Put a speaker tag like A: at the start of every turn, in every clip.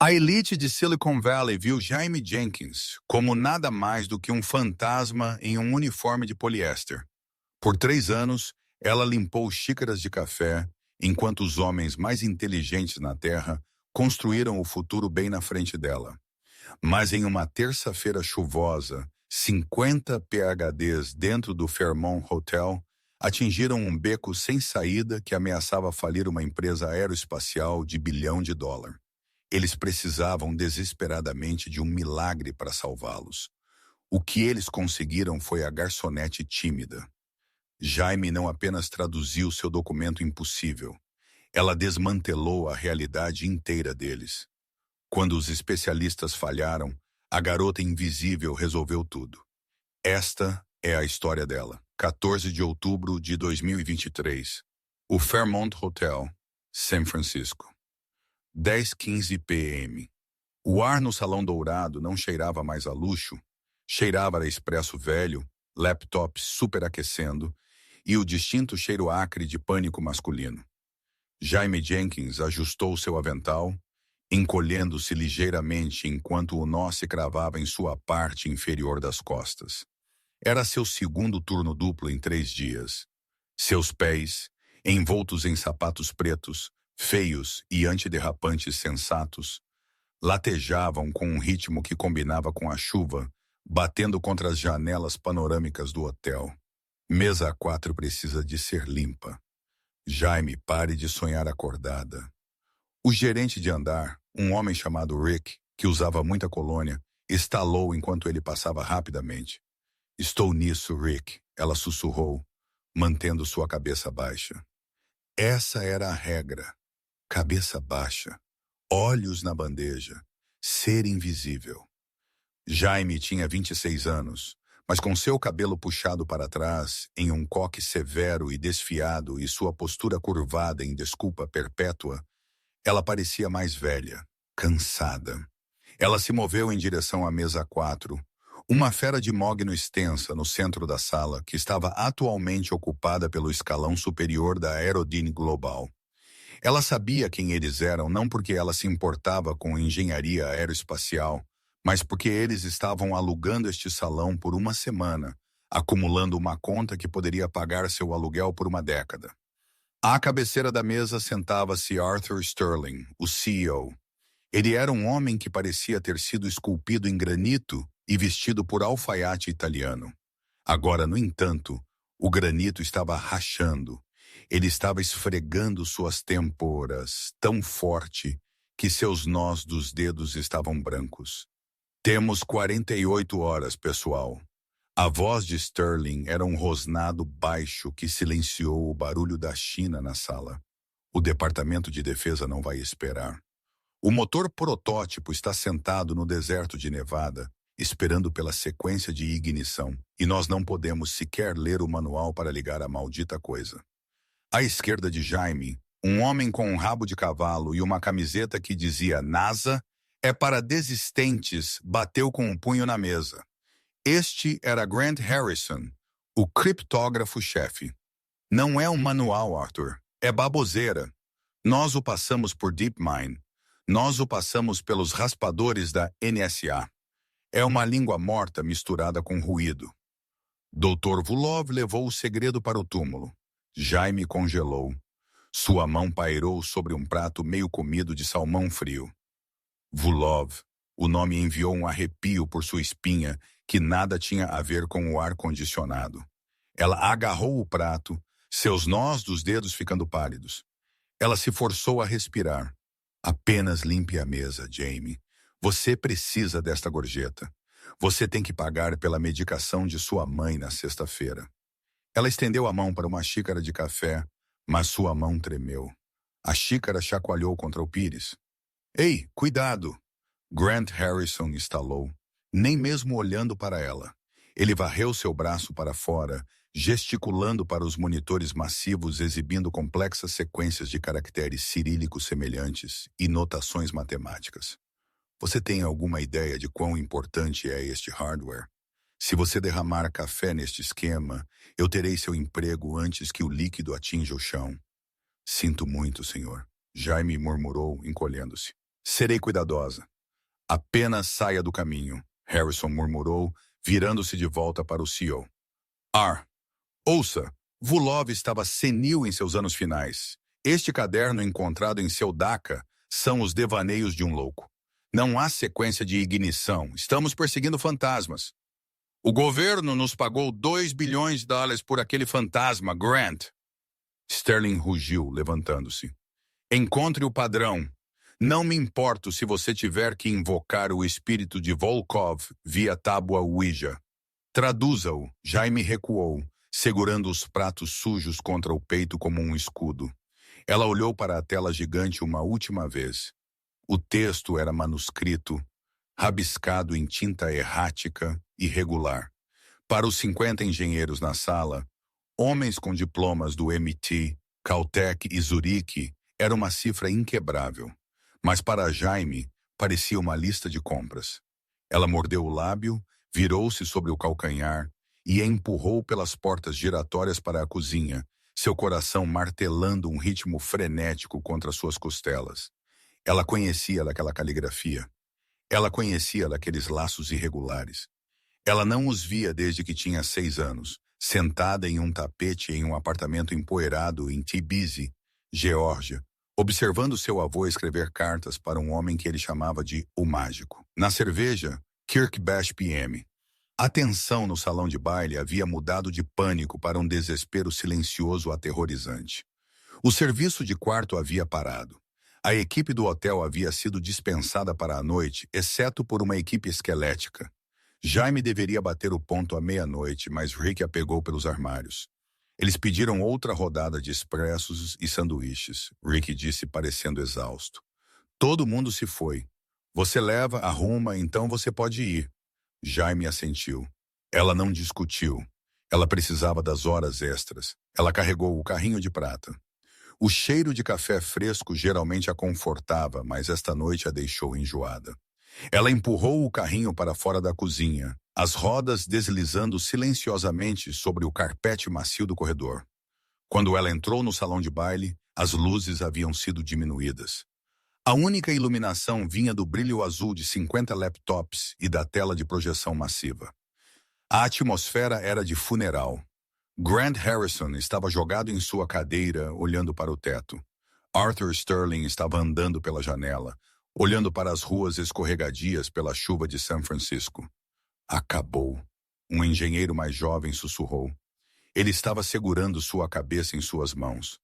A: A elite de Silicon Valley viu Jaime Jenkins como nada mais do que um fantasma em um uniforme de poliéster. Por 3 anos, ela limpou xícaras de café, enquanto os homens mais inteligentes na Terra construíram o futuro bem na frente dela. Mas em uma terça-feira chuvosa, 50 PhDs dentro do Fairmont Hotel atingiram um beco sem saída que ameaçava falir uma empresa aeroespacial de bilhão de dólar. Eles precisavam desesperadamente de um milagre para salvá-los. O que eles conseguiram foi a garçonete tímida. Jaime não apenas traduziu seu documento impossível, ela desmantelou a realidade inteira deles. Quando os especialistas falharam, a garota invisível resolveu tudo. Esta é a história dela. 14 de outubro de 2023. O Fairmont Hotel, São Francisco. 10:15 p.m. O ar no Salão Dourado não cheirava mais a luxo, cheirava a expresso velho, laptops superaquecendo e o distinto cheiro acre de pânico masculino. Jaime Jenkins ajustou seu avental, encolhendo-se ligeiramente enquanto o nó se cravava em sua parte inferior das costas. Era seu segundo turno duplo em 3 dias. Seus pés, envoltos em sapatos pretos, feios e antiderrapantes sensatos, latejavam com um ritmo que combinava com a chuva, batendo contra as janelas panorâmicas do hotel. Mesa 4 precisa de ser limpa. Jaime, pare de sonhar acordada. O gerente de andar, um homem chamado Rick, que usava muita colônia, estalou enquanto ele passava rapidamente. Estou nisso, Rick, ela sussurrou, mantendo sua cabeça baixa. Essa era a regra. Cabeça baixa, olhos na bandeja, ser invisível. Jaime tinha 26 anos, mas com seu cabelo puxado para trás, em um coque severo e desfiado e sua postura curvada em desculpa perpétua, ela parecia mais velha, cansada. Ela se moveu em direção à mesa 4, uma fera de mogno extensa no centro da sala que estava atualmente ocupada pelo escalão superior da Aerodyne Global. Ela sabia quem eles eram não porque ela se importava com engenharia aeroespacial, mas porque eles estavam alugando este salão por uma semana, acumulando uma conta que poderia pagar seu aluguel por uma década. À cabeceira da mesa sentava-se Arthur Sterling, o CEO. Ele era um homem que parecia ter sido esculpido em granito e vestido por alfaiate italiano. Agora, no entanto, o granito estava rachando. Ele estava esfregando suas têmporas tão forte que seus nós dos dedos estavam brancos. Temos 48 horas, pessoal. A voz de Sterling era um rosnado baixo que silenciou o barulho da China na sala. O Departamento de Defesa não vai esperar. O motor protótipo está sentado no deserto de Nevada, esperando pela sequência de ignição, e nós não podemos sequer ler o manual para ligar a maldita coisa. À esquerda de Jaime, um homem com um rabo de cavalo e uma camiseta que dizia NASA é para desistentes bateu com um punho na mesa. Este era Grant Harrison, o criptógrafo-chefe. Não é um manual, Arthur. É baboseira. Nós o passamos por DeepMind. Nós o passamos pelos raspadores da NSA. É uma língua morta misturada com ruído. Dr. Vulov levou o segredo para o túmulo. Jaime congelou. Sua mão pairou sobre um prato meio comido de salmão frio. Vulov. O nome enviou um arrepio por sua espinha que nada tinha a ver com o ar-condicionado. Ela agarrou o prato, seus nós dos dedos ficando pálidos. Ela se forçou a respirar. Apenas limpe a mesa, Jaime. Você precisa desta gorjeta. Você tem que pagar pela medicação de sua mãe na sexta-feira. Ela estendeu a mão para uma xícara de café, mas sua mão tremeu. A xícara chacoalhou contra o pires. Ei, cuidado! Grant Harrison estalou, nem mesmo olhando para ela. Ele varreu seu braço para fora, gesticulando para os monitores massivos exibindo complexas sequências de caracteres cirílicos semelhantes e notações matemáticas. Você tem alguma ideia de quão importante é este hardware? Se você derramar café neste esquema, eu terei seu emprego antes que o líquido atinja o chão. Sinto muito, senhor. Jaime murmurou, encolhendo-se. Serei cuidadosa. Apenas saia do caminho, Harrison murmurou, virando-se de volta para o CEO. Ouça, Vulov estava senil em seus anos finais. Este caderno encontrado em seu DACA são os devaneios de um louco. Não há sequência de ignição. Estamos perseguindo fantasmas. O governo nos pagou $2 bilhões por aquele fantasma, Grant. Sterling rugiu, levantando-se. Encontre o padrão. Não me importo se você tiver que invocar o espírito de Volkov via tábua Ouija. Traduza-o. Jaime recuou, segurando os pratos sujos contra o peito como um escudo. Ela olhou para a tela gigante uma última vez. O texto era manuscrito, rabiscado em tinta errática, irregular. Para os 50 engenheiros na sala, homens com diplomas do MIT, Caltech e Zurique, era uma cifra inquebrável. Mas para Jaime, parecia uma lista de compras. Ela mordeu o lábio, virou-se sobre o calcanhar e empurrou pelas portas giratórias para a cozinha, seu coração martelando um ritmo frenético contra suas costelas. Ela conhecia daquela caligrafia. Ela conhecia daqueles laços irregulares. Ela não os via desde que tinha 6 anos, sentada em um tapete em um apartamento empoeirado em Tbilisi, Geórgia, observando seu avô escrever cartas para um homem que ele chamava de O Mágico. Na cerveja, Kirkbash PM. A tensão no salão de baile havia mudado de pânico para um desespero silencioso aterrorizante. O serviço de quarto havia parado. A equipe do hotel havia sido dispensada para a noite, exceto por uma equipe esquelética. Jaime deveria bater o ponto à meia-noite, mas Rick a pegou pelos armários. Eles pediram outra rodada de expressos e sanduíches, Rick disse parecendo exausto. Todo mundo se foi. Você leva, arruma, então você pode ir. Jaime assentiu. Ela não discutiu. Ela precisava das horas extras. Ela carregou o carrinho de prata. O cheiro de café fresco geralmente a confortava, mas esta noite a deixou enjoada. Ela empurrou o carrinho para fora da cozinha, as rodas deslizando silenciosamente sobre o carpete macio do corredor. Quando ela entrou no salão de baile, as luzes haviam sido diminuídas. A única iluminação vinha do brilho azul de 50 laptops e da tela de projeção massiva. A atmosfera era de funeral. Grant Harrison estava jogado em sua cadeira, olhando para o teto. Arthur Sterling estava andando pela janela, olhando para as ruas escorregadias pela chuva de São Francisco. Acabou. Um engenheiro mais jovem sussurrou. Ele estava segurando sua cabeça em suas mãos.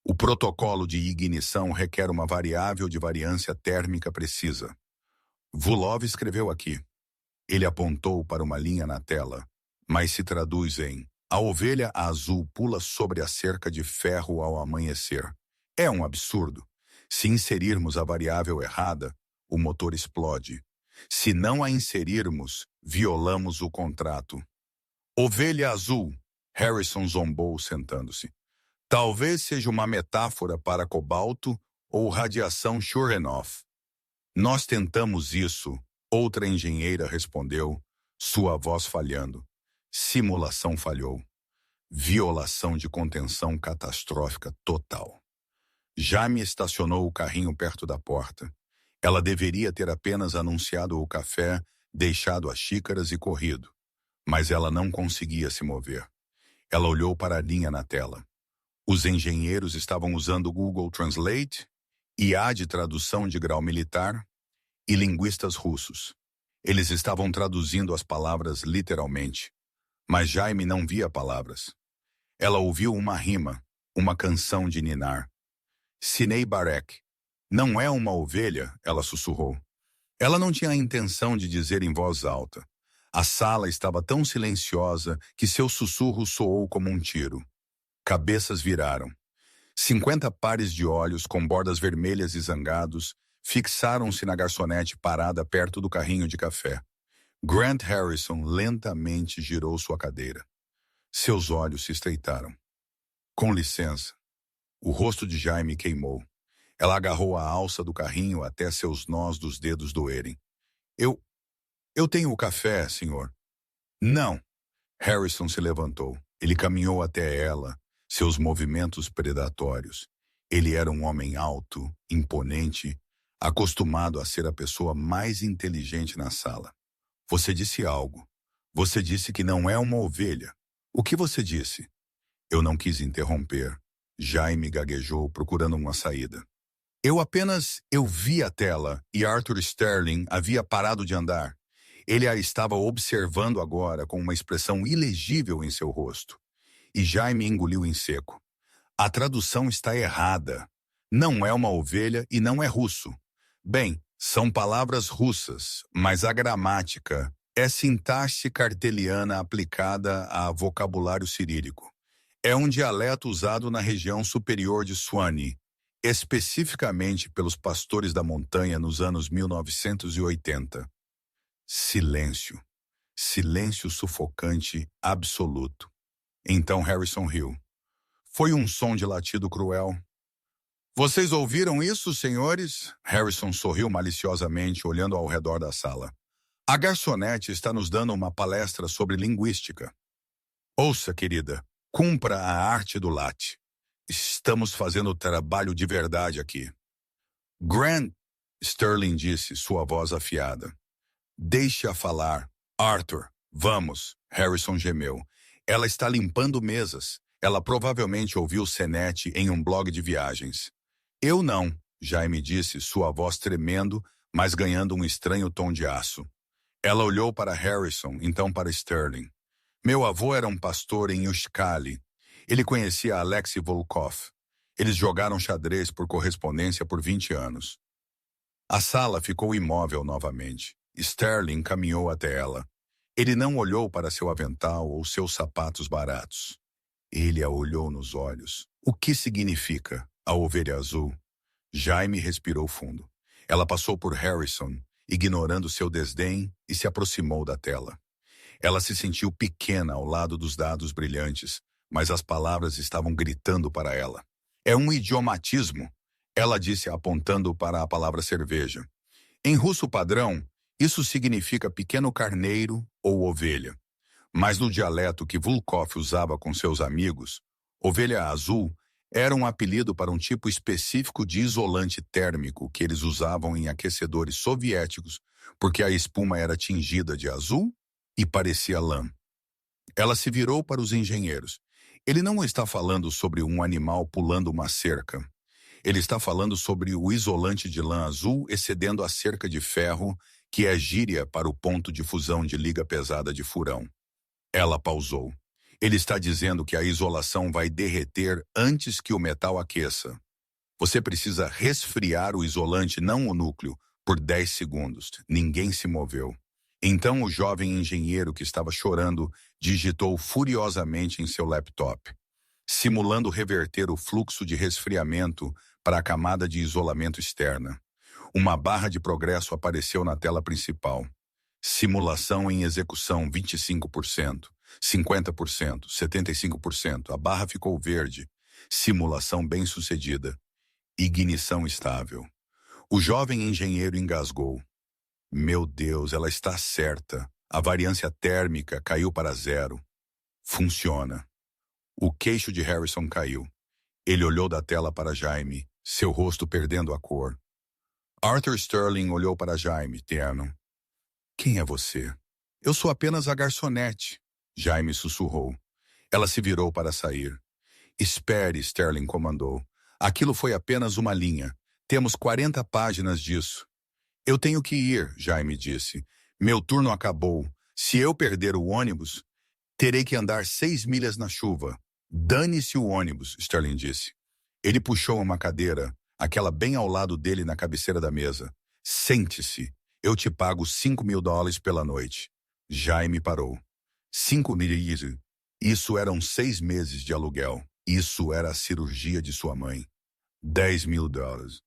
A: O protocolo de ignição requer uma variável de variância térmica precisa. Vulov escreveu aqui. Ele apontou para uma linha na tela, mas se traduz em: a ovelha azul pula sobre a cerca de ferro ao amanhecer. É um absurdo. Se inserirmos a variável errada, o motor explode. Se não a inserirmos, violamos o contrato. Ovelha azul, Harrison zombou sentando-se. Talvez seja uma metáfora para cobalto ou radiação Churenov. Nós tentamos isso, outra engenheira respondeu, sua voz falhando. Simulação falhou. Violação de contenção catastrófica total. Jaime estacionou o carrinho perto da porta. Ela deveria ter apenas anunciado o café, deixado as xícaras e corrido. Mas ela não conseguia se mover. Ela olhou para a linha na tela. Os engenheiros estavam usando o Google Translate, IA de tradução de grau militar e linguistas russos. Eles estavam traduzindo as palavras literalmente. Mas Jaime não via palavras. Ela ouviu uma rima, uma canção de ninar. Sinei Barek. Não é uma ovelha, ela sussurrou. Ela não tinha a intenção de dizer em voz alta. A sala estava tão silenciosa que seu sussurro soou como um tiro. Cabeças viraram. 50 pares de olhos com bordas vermelhas e zangados fixaram-se na garçonete parada perto do carrinho de café. Grant Harrison lentamente girou sua cadeira. Seus olhos se estreitaram. Com licença. O rosto de Jaime queimou. Ela agarrou a alça do carrinho até seus nós dos dedos doerem. Eu tenho o café, senhor. Não. Harrison se levantou. Ele caminhou até ela, seus movimentos predatórios. Ele era um homem alto, imponente, acostumado a ser a pessoa mais inteligente na sala. Você disse algo. Você disse que não é uma ovelha. O que você disse? Eu não quis interromper. Jaime gaguejou, procurando uma saída. Eu vi a tela e Arthur Sterling havia parado de andar. Ele a estava observando agora com uma expressão ilegível em seu rosto. E Jaime engoliu em seco. A tradução está errada. Não é uma ovelha e não é russo. Bem, são palavras russas, mas a gramática é sintaxe carteliana aplicada a vocabulário cirílico. É um dialeto usado na região superior de Suani, especificamente pelos pastores da montanha nos anos 1980. Silêncio. Silêncio sufocante absoluto. Então Harrison riu. Foi um som de latido cruel. Vocês ouviram isso, senhores? Harrison sorriu maliciosamente, olhando ao redor da sala. A garçonete está nos dando uma palestra sobre linguística. Ouça, querida, cumpra a arte do late. Estamos fazendo trabalho de verdade aqui. Grant, Sterling disse, sua voz afiada. Deixe-a falar. Arthur, vamos. Harrison gemeu. Ela está limpando mesas. Ela provavelmente ouviu Senete em um blog de viagens. Eu não, Jaime disse, sua voz tremendo, mas ganhando um estranho tom de aço. Ela olhou para Harrison, então para Sterling. Meu avô era um pastor em Ushkali. Ele conhecia Alexei Volkov. Eles jogaram xadrez por correspondência por 20 anos. A sala ficou imóvel novamente. Sterling caminhou até ela. Ele não olhou para seu avental ou seus sapatos baratos. Ele a olhou nos olhos. O que significa a ovelha azul? Jaime respirou fundo. Ela passou por Harrison, ignorando seu desdém, e se aproximou da tela. Ela se sentiu pequena ao lado dos dados brilhantes, mas as palavras estavam gritando para ela. É um idiomatismo, ela disse apontando para a palavra cerveja. Em russo padrão, isso significa pequeno carneiro ou ovelha. Mas no dialeto que Volkov usava com seus amigos, ovelha azul era um apelido para um tipo específico de isolante térmico que eles usavam em aquecedores soviéticos porque a espuma era tingida de azul e parecia lã. Ela se virou para os engenheiros. Ele não está falando sobre um animal pulando uma cerca. Ele está falando sobre o isolante de lã azul excedendo a cerca de ferro, que é gíria para o ponto de fusão de liga pesada de furão. Ela pausou. Ele está dizendo que a isolação vai derreter antes que o metal aqueça. Você precisa resfriar o isolante, não o núcleo, por 10 segundos. Ninguém se moveu. Então o jovem engenheiro que estava chorando digitou furiosamente em seu laptop, simulando reverter o fluxo de resfriamento para a camada de isolamento externa. Uma barra de progresso apareceu na tela principal. Simulação em execução 25%, 50%, 75%. A barra ficou verde. Simulação bem-sucedida. Ignição estável. O jovem engenheiro engasgou. Meu Deus, ela está certa. A variância térmica caiu para 0. Funciona. O queixo de Harrison caiu. Ele olhou da tela para Jaime, seu rosto perdendo a cor. Arthur Sterling olhou para Jaime, terno. Quem é você? Eu sou apenas a garçonete, Jaime sussurrou. Ela se virou para sair. Espere, Sterling comandou. Aquilo foi apenas uma linha. Temos 40 páginas disso. Eu tenho que ir, Jaime disse. Meu turno acabou. Se eu perder o ônibus, terei que andar 6 milhas na chuva. Dane-se o ônibus, Sterling disse. Ele puxou uma cadeira, aquela bem ao lado dele na cabeceira da mesa. Sente-se. Eu te pago $5.000 pela noite. Jaime parou. 5 milhas. Isso eram 6 meses de aluguel. Isso era a cirurgia de sua mãe. $10.000.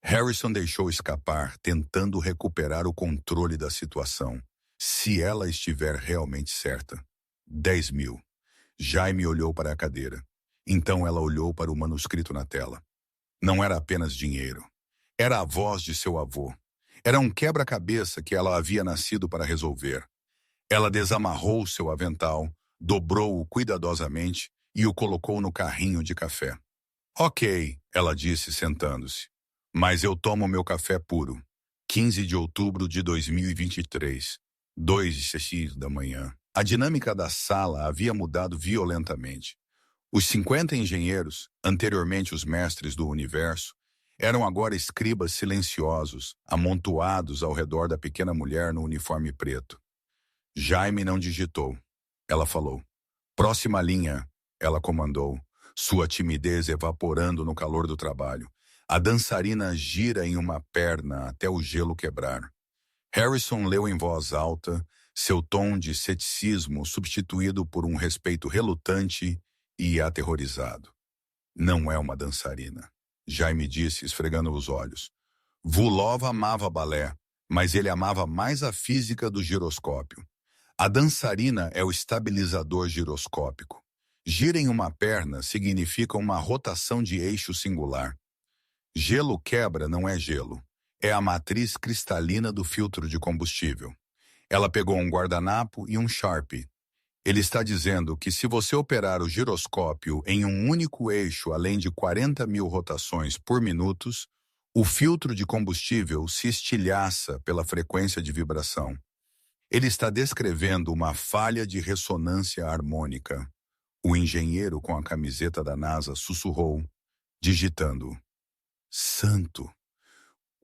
A: Harrison deixou escapar, tentando recuperar o controle da situação. Se ela estiver realmente certa. 10 mil. Jaime olhou para a cadeira. Então ela olhou para o manuscrito na tela. Não era apenas dinheiro. Era a voz de seu avô. Era um quebra-cabeça que ela havia nascido para resolver. Ela desamarrou seu avental, dobrou-o cuidadosamente e o colocou no carrinho de café. Ok, ela disse, sentando-se. Mas eu tomo meu café puro. 15 de outubro de 2023, 2h da manhã. A dinâmica da sala havia mudado violentamente. Os 50 engenheiros, anteriormente os mestres do universo, eram agora escribas silenciosos, amontoados ao redor da pequena mulher no uniforme preto. Jaime não digitou. Ela falou. Próxima linha, ela comandou, sua timidez evaporando no calor do trabalho. A dançarina gira em uma perna até o gelo quebrar. Harrison leu em voz alta, seu tom de ceticismo substituído por um respeito relutante e aterrorizado. Não é uma dançarina, Jaime disse, esfregando os olhos. Vulov amava balé, mas ele amava mais a física do giroscópio. A dançarina é o estabilizador giroscópico. Gira em uma perna significa uma rotação de eixo singular. Gelo quebra não é gelo. É a matriz cristalina do filtro de combustível. Ela pegou um guardanapo e um Sharpie. Ele está dizendo que se você operar o giroscópio em um único eixo além de 40.000 rotações por minuto, o filtro de combustível se estilhaça pela frequência de vibração. Ele está descrevendo uma falha de ressonância harmônica. O engenheiro com a camiseta da NASA sussurrou, digitando. Santo!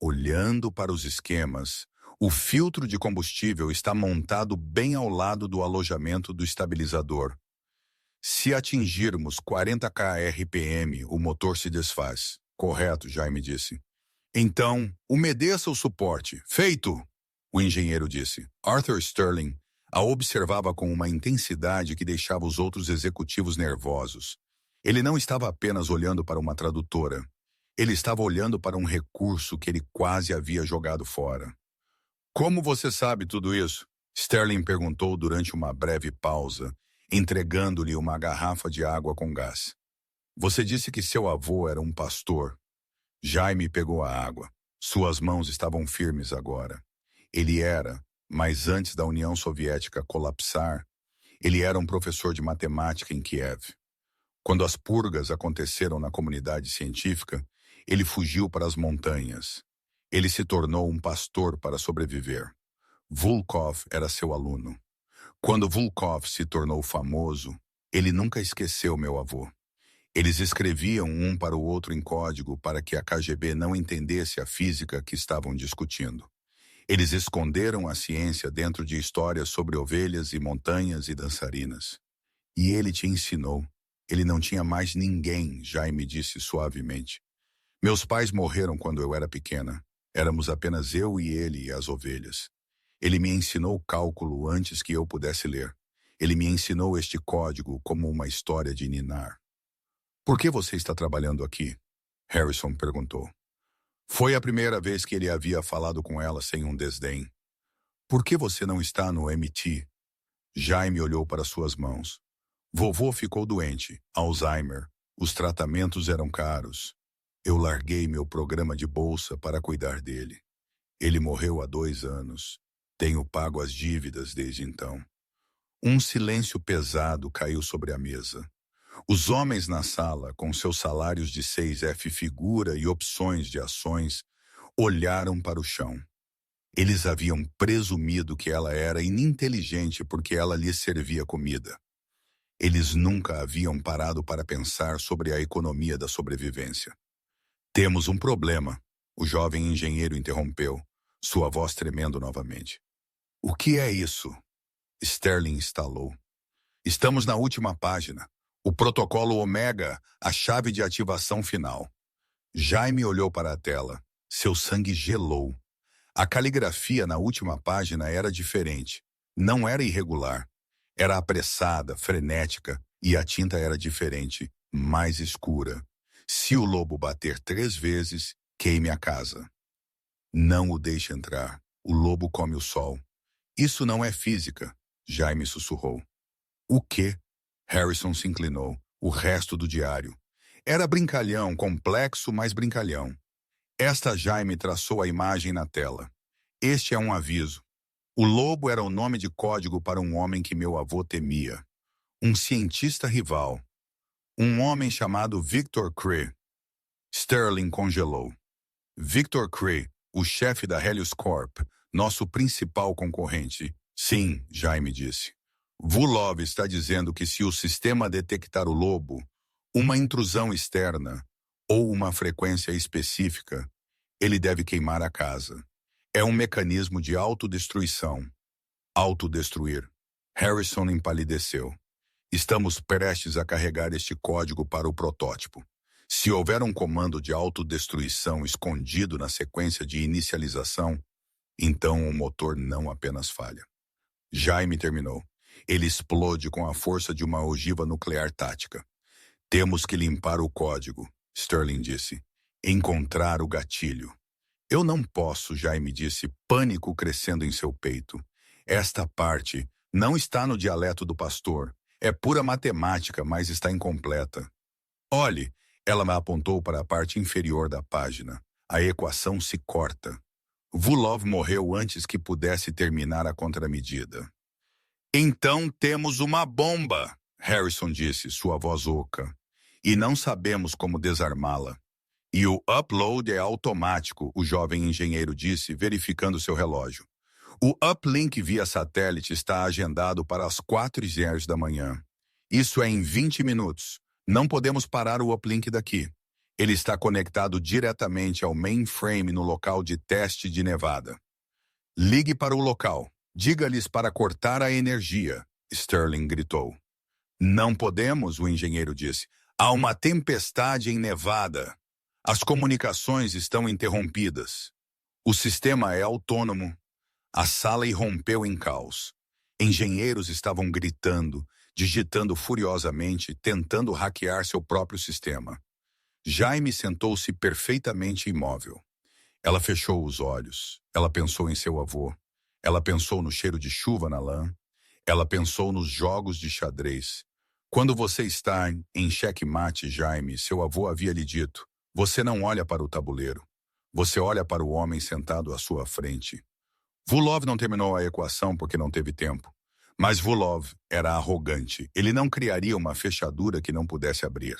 A: Olhando para os esquemas, o filtro de combustível está montado bem ao lado do alojamento do estabilizador. Se atingirmos 40 kRPM, o motor se desfaz. Correto, Jaime disse. Então, umedeça o suporte. Feito! O engenheiro disse. Arthur Sterling a observava com uma intensidade que deixava os outros executivos nervosos. Ele não estava apenas olhando para uma tradutora. Ele estava olhando para um recurso que ele quase havia jogado fora. Como você sabe tudo isso? Sterling perguntou durante uma breve pausa, entregando-lhe uma garrafa de água com gás. Você disse que seu avô era um pastor. Jaime pegou a água. Suas mãos estavam firmes agora. Ele era, mas antes da União Soviética colapsar, ele era um professor de matemática em Kiev. Quando as purgas aconteceram na comunidade científica, ele fugiu para as montanhas. Ele se tornou um pastor para sobreviver. Volkov era seu aluno. Quando Volkov se tornou famoso, ele nunca esqueceu meu avô. Eles escreviam um para o outro em código para que a KGB não entendesse a física que estavam discutindo. Eles esconderam a ciência dentro de histórias sobre ovelhas e montanhas e dançarinas. E ele te ensinou. Ele não tinha mais ninguém, Jaime disse suavemente. Meus pais morreram quando eu era pequena. Éramos apenas eu e ele e as ovelhas. Ele me ensinou cálculo antes que eu pudesse ler. Ele me ensinou este código como uma história de ninar. Por que você está trabalhando aqui? Harrison perguntou. Foi a primeira vez que ele havia falado com ela sem um desdém. Por que você não está no MT? Jaime olhou para suas mãos. Vovô ficou doente, Alzheimer. Os tratamentos eram caros. Eu larguei meu programa de bolsa para cuidar dele. Ele morreu há 2 anos. Tenho pago as dívidas desde então. Um silêncio pesado caiu sobre a mesa. Os homens na sala, com seus salários de 6F figura e opções de ações, olharam para o chão. Eles haviam presumido que ela era ininteligente porque ela lhes servia comida. Eles nunca haviam parado para pensar sobre a economia da sobrevivência. Temos um problema, o jovem engenheiro interrompeu, sua voz tremendo novamente. O que é isso? Sterling estalou. Estamos na última página. O protocolo Omega, a chave de ativação final. Jaime olhou para a tela. Seu sangue gelou. A caligrafia na última página era diferente. Não era irregular. Era apressada, frenética, e a tinta era diferente, mais escura. Se o lobo bater 3 vezes, queime a casa. Não o deixe entrar. O lobo come o sol. Isso não é física, Jaime sussurrou. O quê? Harrison se inclinou. O resto do diário. Era brincalhão, complexo, mas brincalhão. Esta Jaime traçou a imagem na tela. Este é um aviso. O lobo era o nome de código para um homem que meu avô temia. Um cientista rival. Um homem chamado Victor Cree. Sterling congelou. Victor Cree, o chefe da Helios Corp, nosso principal concorrente. Sim, Jaime disse. Vulov está dizendo que se o sistema detectar o lobo, uma intrusão externa ou uma frequência específica, ele deve queimar a casa. É um mecanismo de autodestruição. Autodestruir. Harrison empalideceu. Estamos prestes a carregar este código para o protótipo. Se houver um comando de autodestruição escondido na sequência de inicialização, então o motor não apenas falha. Jaime terminou. Ele explode com a força de uma ogiva nuclear tática. Temos que limpar o código, Sterling disse. Encontrar o gatilho. Eu não posso, Jaime disse, pânico crescendo em seu peito. Esta parte não está no dialeto do pastor. É pura matemática, mas está incompleta. Olhe, ela me apontou para a parte inferior da página. A equação se corta. Vulov morreu antes que pudesse terminar a contramedida. Então temos uma bomba, Harrison disse, sua voz oca. E não sabemos como desarmá-la. E o upload é automático, o jovem engenheiro disse, verificando seu relógio. O uplink via satélite está agendado para as 4h da manhã. Isso é em 20 minutos. Não podemos parar o uplink daqui. Ele está conectado diretamente ao mainframe no local de teste de Nevada. Ligue para o local. Diga-lhes para cortar a energia, Sterling gritou. Não podemos, o engenheiro disse. Há uma tempestade em Nevada. As comunicações estão interrompidas. O sistema é autônomo. A sala irrompeu em caos. Engenheiros estavam gritando, digitando furiosamente, tentando hackear seu próprio sistema. Jaime sentou-se perfeitamente imóvel. Ela fechou os olhos. Ela pensou em seu avô. Ela pensou no cheiro de chuva na lã. Ela pensou nos jogos de xadrez. Quando você está em xeque-mate, Jaime, seu avô havia lhe dito, você não olha para o tabuleiro. Você olha para o homem sentado à sua frente. Vulov não terminou a equação porque não teve tempo. Mas Vulov era arrogante. Ele não criaria uma fechadura que não pudesse abrir.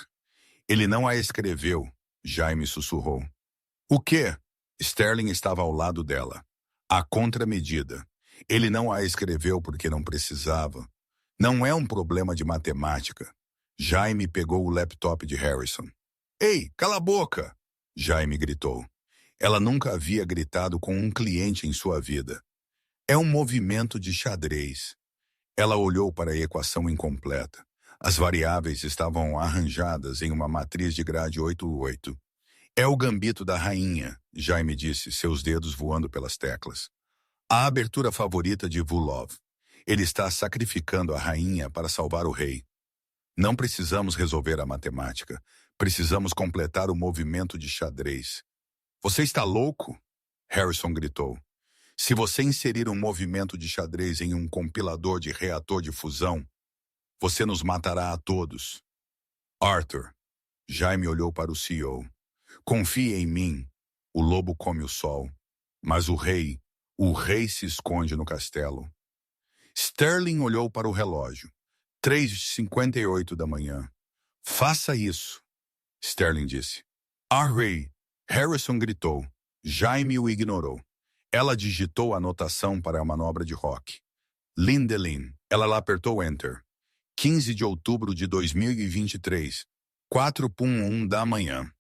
A: Ele não a escreveu, Jaime sussurrou. O quê? Sterling estava ao lado dela. A contramedida. Ele não a escreveu porque não precisava. Não é um problema de matemática. Jaime pegou o laptop de Harrison. Ei, cala a boca! Jaime gritou. Ela nunca havia gritado com um cliente em sua vida. É um movimento de xadrez. Ela olhou para a equação incompleta. As variáveis estavam arranjadas em uma matriz de grade 8-8. É o gambito da rainha, Jaime disse, seus dedos voando pelas teclas. A abertura favorita de Vulov. Ele está sacrificando a rainha para salvar o rei. Não precisamos resolver a matemática. Precisamos completar o movimento de xadrez. Você está louco? Harrison gritou. Se você inserir um movimento de xadrez em um compilador de reator de fusão, você nos matará a todos. Arthur. Jaime olhou para o CEO. Confie em mim. O lobo come o sol. Mas o rei se esconde no castelo. Sterling olhou para o relógio. 3h58 da manhã. Faça isso, Sterling disse. Rei. Harrison gritou. Jaime o ignorou. Ela digitou a anotação para a manobra de rock. Lindelin. Ela lá apertou Enter. 15 de outubro de 2023. 4h01 da manhã.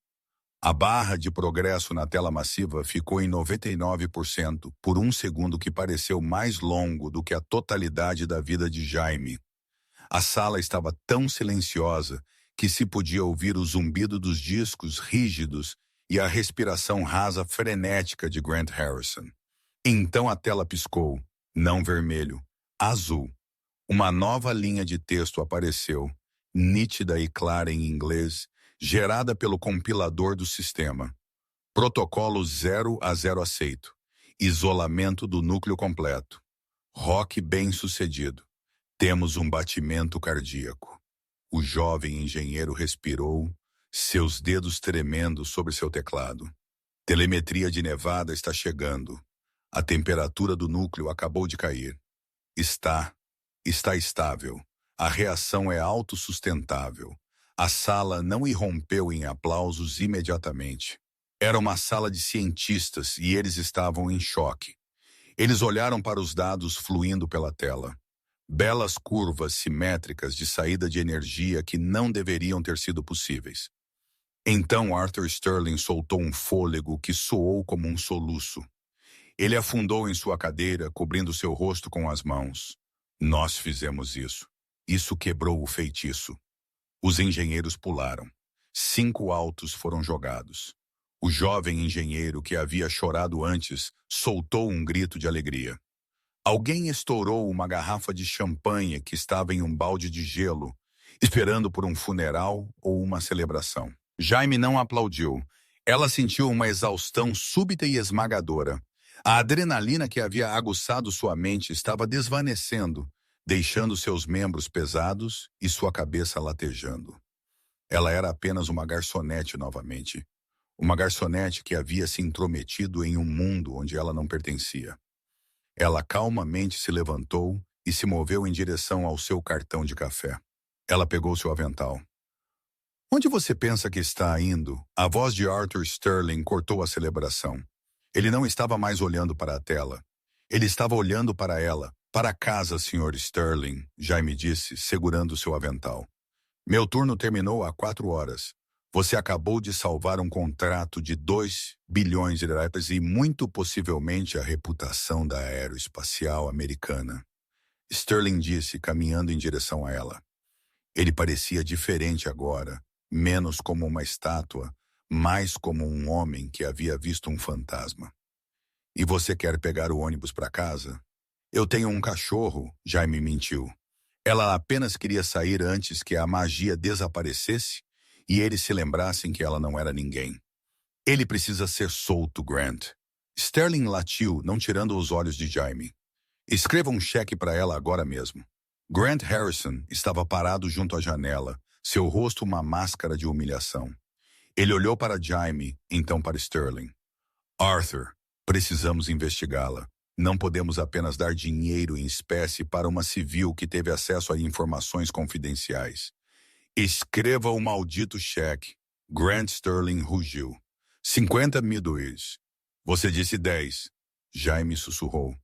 A: A barra de progresso na tela massiva ficou em 99% por um segundo que pareceu mais longo do que a totalidade da vida de Jaime. A sala estava tão silenciosa que se podia ouvir o zumbido dos discos rígidos e a respiração rasa frenética de Grant Harrison. Então a tela piscou, não vermelho, azul. Uma nova linha de texto apareceu, nítida e clara em inglês, gerada pelo compilador do sistema. Protocolo 0 a 0 aceito. Isolamento do núcleo completo. Rock bem-sucedido. Temos um batimento cardíaco. O jovem engenheiro respirou, seus dedos tremendo sobre seu teclado. Telemetria de Nevada está chegando. A temperatura do núcleo acabou de cair. Está estável. A reação é autossustentável. A sala não irrompeu em aplausos imediatamente. Era uma sala de cientistas e eles estavam em choque. Eles olharam para os dados fluindo pela tela. Belas curvas simétricas de saída de energia que não deveriam ter sido possíveis. Então Arthur Sterling soltou um fôlego que soou como um soluço. Ele afundou em sua cadeira, cobrindo seu rosto com as mãos. Nós fizemos isso. Isso quebrou o feitiço. Os engenheiros pularam. 5 autos foram jogados. O jovem engenheiro que havia chorado antes soltou um grito de alegria. Alguém estourou uma garrafa de champanhe que estava em um balde de gelo, esperando por um funeral ou uma celebração. Jaime não aplaudiu. Ela sentiu uma exaustão súbita e esmagadora. A adrenalina que havia aguçado sua mente estava desvanecendo, deixando seus membros pesados e sua cabeça latejando. Ela era apenas uma garçonete novamente. Uma garçonete que havia se intrometido em um mundo onde ela não pertencia. Ela calmamente se levantou e se moveu em direção ao seu cartão de café. Ela pegou seu avental. Onde você pensa que está indo? A voz de Arthur Sterling cortou a celebração. Ele não estava mais olhando para a tela. Ele estava olhando para ela. Para casa, Sr. Sterling, Jaime disse, segurando seu avental. Meu turno terminou há 4 horas. Você acabou de salvar um contrato de 2 bilhões de dólares e muito possivelmente a reputação da aeroespacial americana. Sterling disse, caminhando em direção a ela. Ele parecia diferente agora, menos como uma estátua, mais como um homem que havia visto um fantasma. E você quer pegar o ônibus para casa? Eu tenho um cachorro, Jaime mentiu. Ela apenas queria sair antes que a magia desaparecesse e eles se lembrassem que ela não era ninguém. Ele precisa ser solto, Grant. Sterling latiu, não tirando os olhos de Jaime. Escreva um cheque para ela agora mesmo. Grant Harrison estava parado junto à janela, seu rosto uma máscara de humilhação. Ele olhou para Jaime, então para Sterling. Arthur, precisamos investigá-la. Não podemos apenas dar dinheiro em espécie para uma civil que teve acesso a informações confidenciais. Escreva o maldito cheque. Grant Sterling rugiu. 50 mil dólares. Você disse 10. Jaime sussurrou.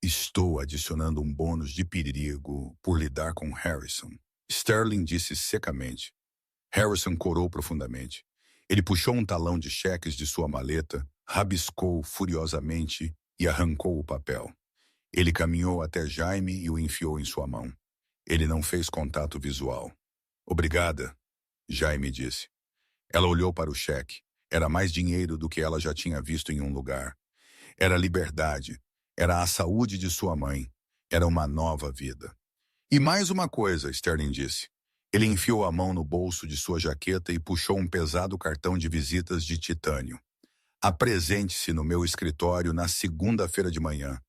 A: Estou adicionando um bônus de perigo por lidar com Harrison. Sterling disse secamente. Harrison corou profundamente. Ele puxou um talão de cheques de sua maleta, rabiscou furiosamente e arrancou o papel. Ele caminhou até Jaime e o enfiou em sua mão. Ele não fez contato visual. Obrigada, Jaime disse. Ela olhou para o cheque. Era mais dinheiro do que ela já tinha visto em um lugar. Era liberdade. Era a saúde de sua mãe. Era uma nova vida. E mais uma coisa, Sterling disse. Ele enfiou a mão no bolso de sua jaqueta e puxou um pesado cartão de visitas de titânio. Apresente-se no meu escritório na segunda-feira de manhã,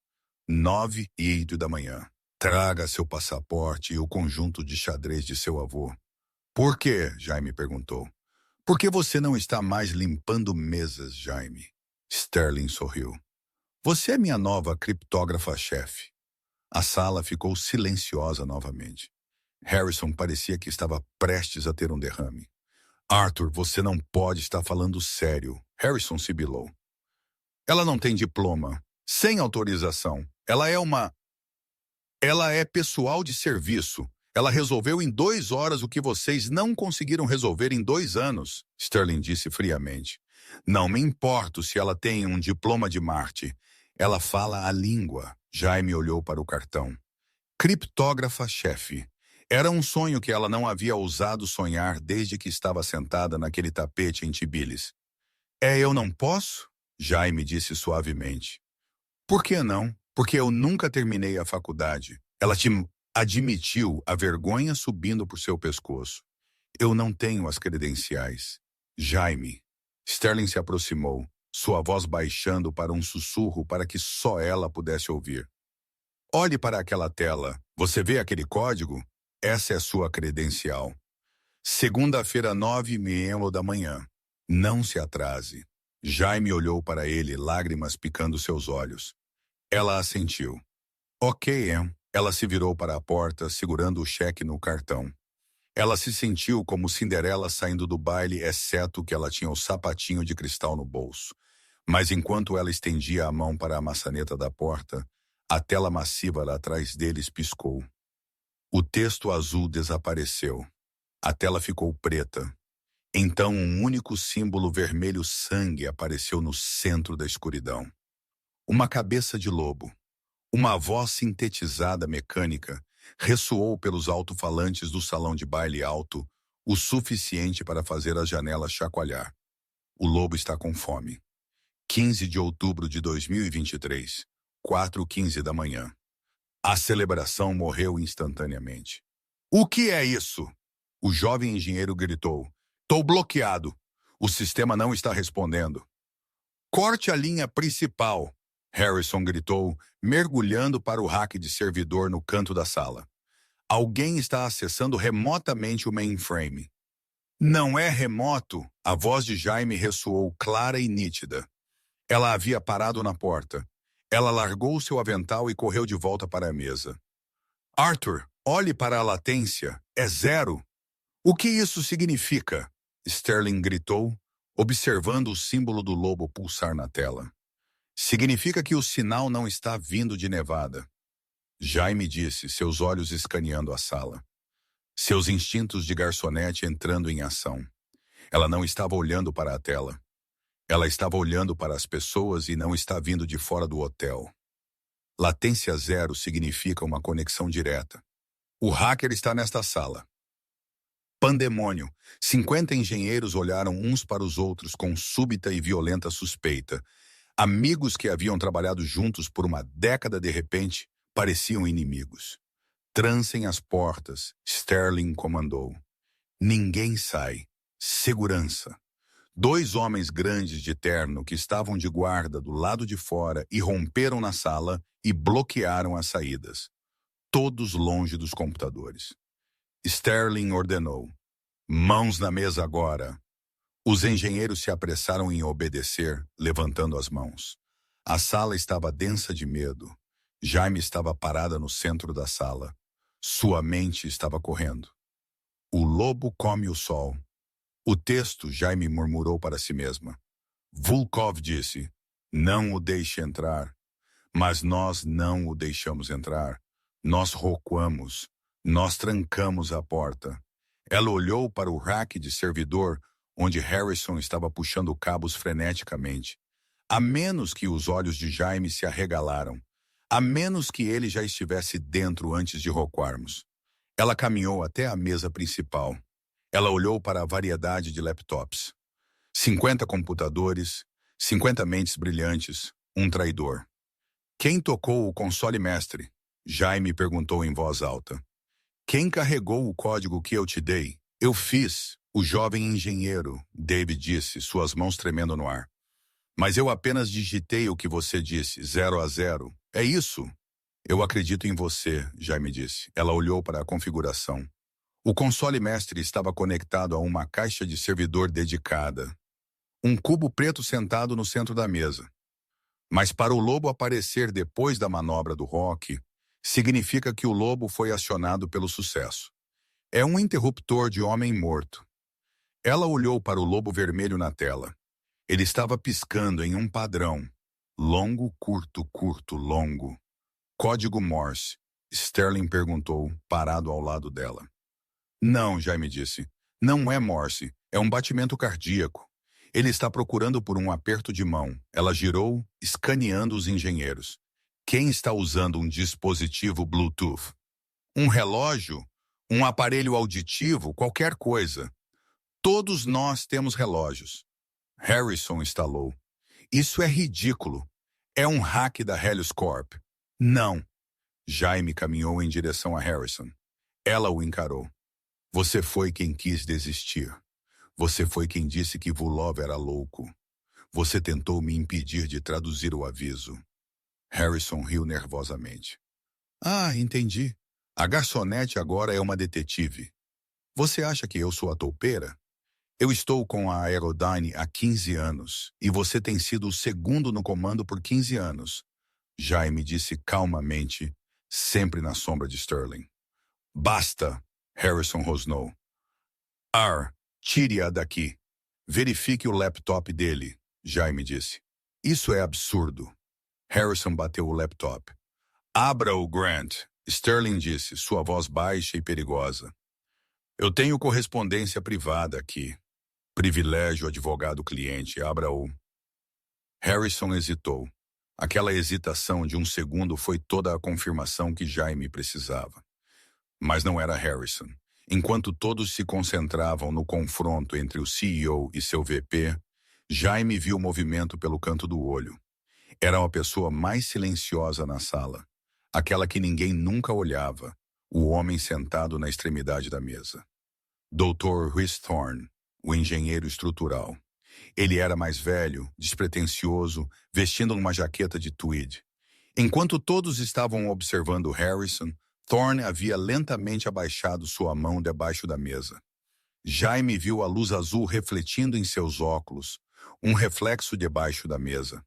A: 9h08 da manhã. Traga seu passaporte e o conjunto de xadrez de seu avô. Por quê? Jaime perguntou. Por que você não está mais limpando mesas, Jaime? Sterling sorriu. Você é minha nova criptógrafa-chefe. A sala ficou silenciosa novamente. Harrison parecia que estava prestes a ter um derrame. Arthur, você não pode estar falando sério. Harrison sibilou. Ela não tem diploma, sem autorização. Ela é pessoal de serviço. Ela resolveu em 2 horas o que vocês não conseguiram resolver em 2 anos, Sterling disse friamente. Não me importo se ela tem um diploma de Marte. Ela fala a língua. Jaime olhou para o cartão. Criptógrafa-chefe. Era um sonho que ela não havia ousado sonhar desde que estava sentada naquele tapete em Tbilisi. Eu não posso? Jaime disse suavemente. Por que não? Porque eu nunca terminei a faculdade. Ela te admitiu, a vergonha subindo por seu pescoço. Eu não tenho as credenciais. Jaime. Sterling se aproximou, sua voz baixando para um sussurro para que só ela pudesse ouvir. Olhe para aquela tela. Você vê aquele código? Essa é sua credencial. Segunda-feira, 9h da manhã. Não se atrase. Jaime olhou para ele, lágrimas picando seus olhos. Ela assentiu. Ok, Em. Ela se virou para a porta, segurando o cheque no cartão. Ela se sentiu como Cinderela saindo do baile, exceto que ela tinha o sapatinho de cristal no bolso. Mas enquanto ela estendia a mão para a maçaneta da porta, a tela massiva lá atrás deles piscou. O texto azul desapareceu. A tela ficou preta. Então um único símbolo vermelho sangue apareceu no centro da escuridão. Uma cabeça de lobo. Uma voz sintetizada mecânica ressoou pelos alto-falantes do salão de baile alto, o suficiente para fazer as janelas chacoalhar. O lobo está com fome. 15 de outubro de 2023, 4h15 da manhã. A celebração morreu instantaneamente. O que é isso? O jovem engenheiro gritou. Tô bloqueado. O sistema não está respondendo. Corte a linha principal, Harrison gritou, mergulhando para o rack de servidor no canto da sala. Alguém está acessando remotamente o mainframe. Não é remoto, a voz de Jaime ressoou clara e nítida. Ela havia parado na porta. Ela largou seu avental e correu de volta para a mesa. Arthur, olhe para a latência. É 0. O que isso significa? Sterling gritou, observando o símbolo do lobo pulsar na tela. Significa que o sinal não está vindo de Nevada. Jaime disse, seus olhos escaneando a sala. Seus instintos de garçonete entrando em ação. Ela não estava olhando para a tela. Ela estava olhando para as pessoas e não está vindo de fora do hotel. Latência 0 significa uma conexão direta. O hacker está nesta sala. Pandemônio. 50 engenheiros olharam uns para os outros com súbita e violenta suspeita. Amigos que haviam trabalhado juntos por uma década de repente pareciam inimigos. Trancem as portas, Sterling comandou. Ninguém sai. Segurança. 2 homens grandes de terno que estavam de guarda do lado de fora irromperam na sala e bloquearam as saídas. Todos longe dos computadores. Sterling ordenou. Mãos na mesa agora. Os engenheiros se apressaram em obedecer, levantando as mãos. A sala estava densa de medo. Jaime estava parada no centro da sala. Sua mente estava correndo. O lobo come o sol. O texto, Jaime murmurou para si mesma. Volkov disse, não o deixe entrar. Mas nós não o deixamos entrar. Nós rocoamos. Nós trancamos a porta. Ela olhou para o rack de servidor, onde Harrison estava puxando cabos freneticamente. A menos que os olhos de Jaime se arregalaram. A menos que ele já estivesse dentro antes de rocoarmos. Ela caminhou até a mesa principal. Ela olhou para a variedade de laptops. 50 computadores, 50 mentes brilhantes, um traidor. Quem tocou o console mestre? Jaime perguntou em voz alta. Quem carregou o código que eu te dei? Eu fiz, o jovem engenheiro, David disse, suas mãos tremendo no ar. Mas eu apenas digitei o que você disse, 0 a 0. É isso? Eu acredito em você, Jaime disse. Ela olhou para a configuração. O console mestre estava conectado a uma caixa de servidor dedicada. Um cubo preto sentado no centro da mesa. Mas para o lobo aparecer depois da manobra do rock, significa que o lobo foi acionado pelo sucesso. É um interruptor de homem morto. Ela olhou para o lobo vermelho na tela. Ele estava piscando em um padrão. Longo, curto, curto, longo. Código Morse. Sterling perguntou, parado ao lado dela. Não, Jaime disse. Não é Morse. É um batimento cardíaco. Ele está procurando por um aperto de mão. Ela girou, escaneando os engenheiros. Quem está usando um dispositivo Bluetooth? Um relógio? Um aparelho auditivo? Qualquer coisa. Todos nós temos relógios. Harrison estalou. Isso é ridículo. É um hack da Helios Corp. Não. Jaime caminhou em direção a Harrison. Ela o encarou. Você foi quem quis desistir. Você foi quem disse que Vulov era louco. Você tentou me impedir de traduzir o aviso. Harrison riu nervosamente. Ah, entendi. A garçonete agora é uma detetive. Você acha que eu sou a toupeira? Eu estou com a Aerodyne há 15 anos, e você tem sido o segundo no comando por 15 anos. Jaime disse calmamente, sempre na sombra de Sterling. Basta, Harrison rosnou. Tire-a daqui. Verifique o laptop dele, Jaime disse. Isso é absurdo. Harrison bateu o laptop. Abra-o, Grant, Sterling disse, sua voz baixa e perigosa. Eu tenho correspondência privada aqui. Privilégio advogado-cliente, abra-o. Harrison hesitou. Aquela hesitação de um segundo foi toda a confirmação que Jaime precisava. Mas não era Harrison. Enquanto todos se concentravam no confronto entre o CEO e seu VP, Jaime viu o movimento pelo canto do olho. Era a pessoa mais silenciosa na sala, aquela que ninguém nunca olhava, o homem sentado na extremidade da mesa. Dr. Rhys Thorne, o engenheiro estrutural. Ele era mais velho, despretensioso, vestindo uma jaqueta de tweed. Enquanto todos estavam observando Harrison, Thorne havia lentamente abaixado sua mão debaixo da mesa. Jaime viu a luz azul refletindo em seus óculos, um reflexo debaixo da mesa.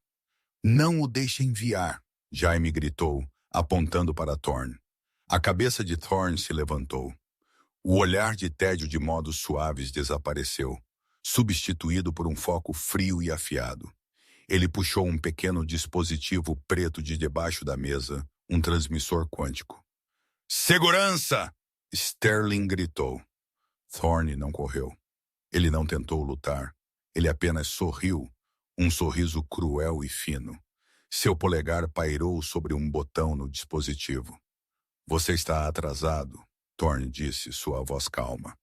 A: Não o deixe enviar, Jaime gritou, apontando para Thorne. A cabeça de Thorne se levantou. O olhar de tédio de modos suaves desapareceu, substituído por um foco frio e afiado. Ele puxou um pequeno dispositivo preto de debaixo da mesa, um transmissor quântico. Segurança! Sterling gritou. Thorne não correu. Ele não tentou lutar. Ele apenas sorriu, um sorriso cruel e fino. Seu polegar pairou sobre um botão no dispositivo. Você está atrasado, Thorne disse, sua voz calma.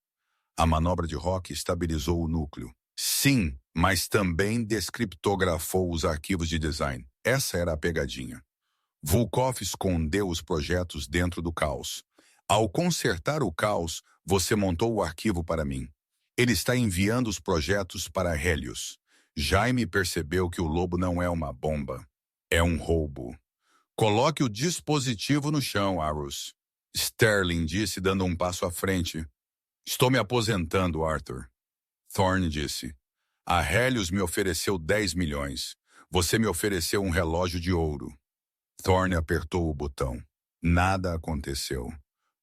A: A manobra de Rock estabilizou o núcleo. Sim, mas também descriptografou os arquivos de design. Essa era a pegadinha. Volkov escondeu os projetos dentro do caos. Ao consertar o caos, você montou o arquivo para mim. Ele está enviando os projetos para Helios. Jaime percebeu que o lobo não é uma bomba. É um roubo. Coloque o dispositivo no chão, Arus. Sterling disse, dando um passo à frente. Estou me aposentando, Arthur. Thorne disse. A Helios me ofereceu 10 milhões. Você me ofereceu um relógio de ouro. Thorne apertou o botão. Nada aconteceu.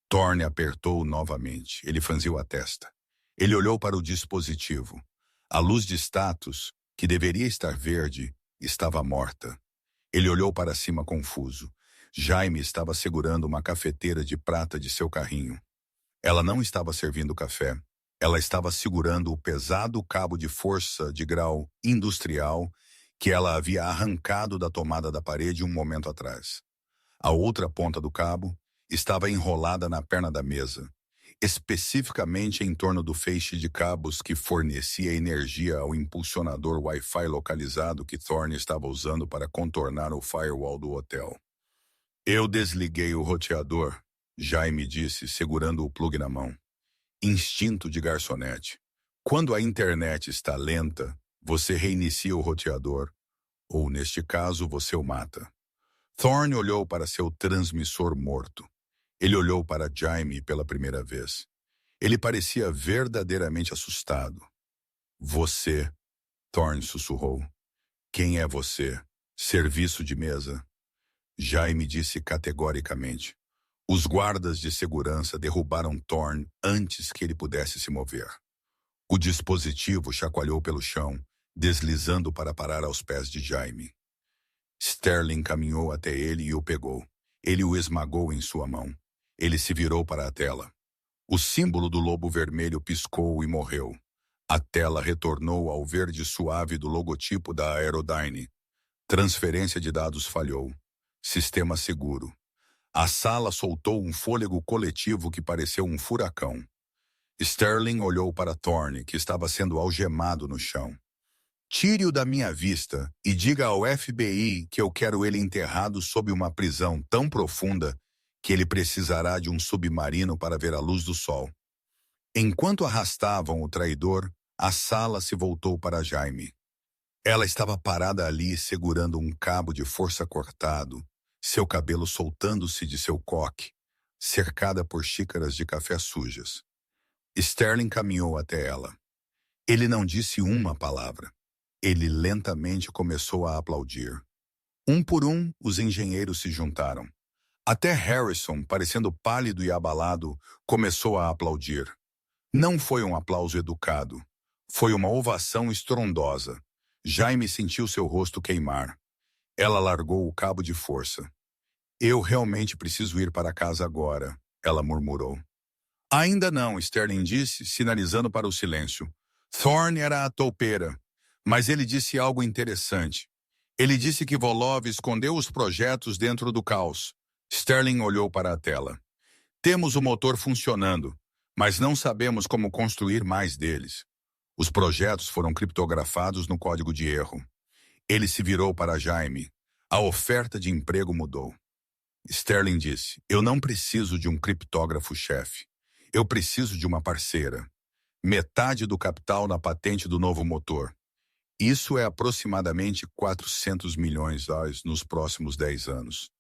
A: Thorne apertou novamente. Ele franziu a testa. Ele olhou para o dispositivo. A luz de status, que deveria estar verde, estava morta. Ele olhou para cima confuso. Jaime estava segurando uma cafeteira de prata de seu carrinho. Ela não estava servindo café. Ela estava segurando o pesado cabo de força de grau industrial que ela havia arrancado da tomada da parede um momento atrás. A outra ponta do cabo estava enrolada na perna da mesa, especificamente em torno do feixe de cabos que fornecia energia ao impulsionador Wi-Fi localizado que Thorne estava usando para contornar o firewall do hotel. Eu desliguei o roteador, Jaime disse, segurando o plugue na mão. Instinto de garçonete. Quando a internet está lenta, você reinicia o roteador, ou neste caso, você o mata. Thorne olhou para seu transmissor morto. Ele olhou para Jaime pela primeira vez. Ele parecia verdadeiramente assustado. Você, Thorne sussurrou. Quem é você? Serviço de mesa? Jaime disse categoricamente. Os guardas de segurança derrubaram Thorne antes que ele pudesse se mover. O dispositivo chacoalhou pelo chão, deslizando para parar aos pés de Jaime. Sterling caminhou até ele e o pegou. Ele o esmagou em sua mão. Ele se virou para a tela. O símbolo do lobo vermelho piscou e morreu. A tela retornou ao verde suave do logotipo da Aerodyne. Transferência de dados falhou. Sistema seguro. A sala soltou um fôlego coletivo que pareceu um furacão. Sterling olhou para Thorne, que estava sendo algemado no chão. Tire-o da minha vista e diga ao FBI que eu quero ele enterrado sob uma prisão tão profunda que ele precisará de um submarino para ver a luz do sol. Enquanto arrastavam o traidor, a sala se voltou para Jaime. Ela estava parada ali segurando um cabo de força cortado, seu cabelo soltando-se de seu coque, cercada por xícaras de café sujas. Sterling caminhou até ela. Ele não disse uma palavra. Ele lentamente começou a aplaudir. Um por um, os engenheiros se juntaram. Até Harrison, parecendo pálido e abalado, começou a aplaudir. Não foi um aplauso educado. Foi uma ovação estrondosa. Jaime sentiu seu rosto queimar. Ela largou o cabo de força. Eu realmente preciso ir para casa agora, ela murmurou. Ainda não, Sterling disse, sinalizando para o silêncio. Thorne era a toupeira, mas ele disse algo interessante. Ele disse que Volov escondeu os projetos dentro do caos. Sterling olhou para a tela. Temos o motor funcionando, mas não sabemos como construir mais deles. Os projetos foram criptografados no código de erro. Ele se virou para Jaime. A oferta de emprego mudou. Sterling disse, eu não preciso de um criptógrafo-chefe. Eu preciso de uma parceira. Metade do capital na patente do novo motor. Isso é aproximadamente 400 milhões nos próximos 10 anos.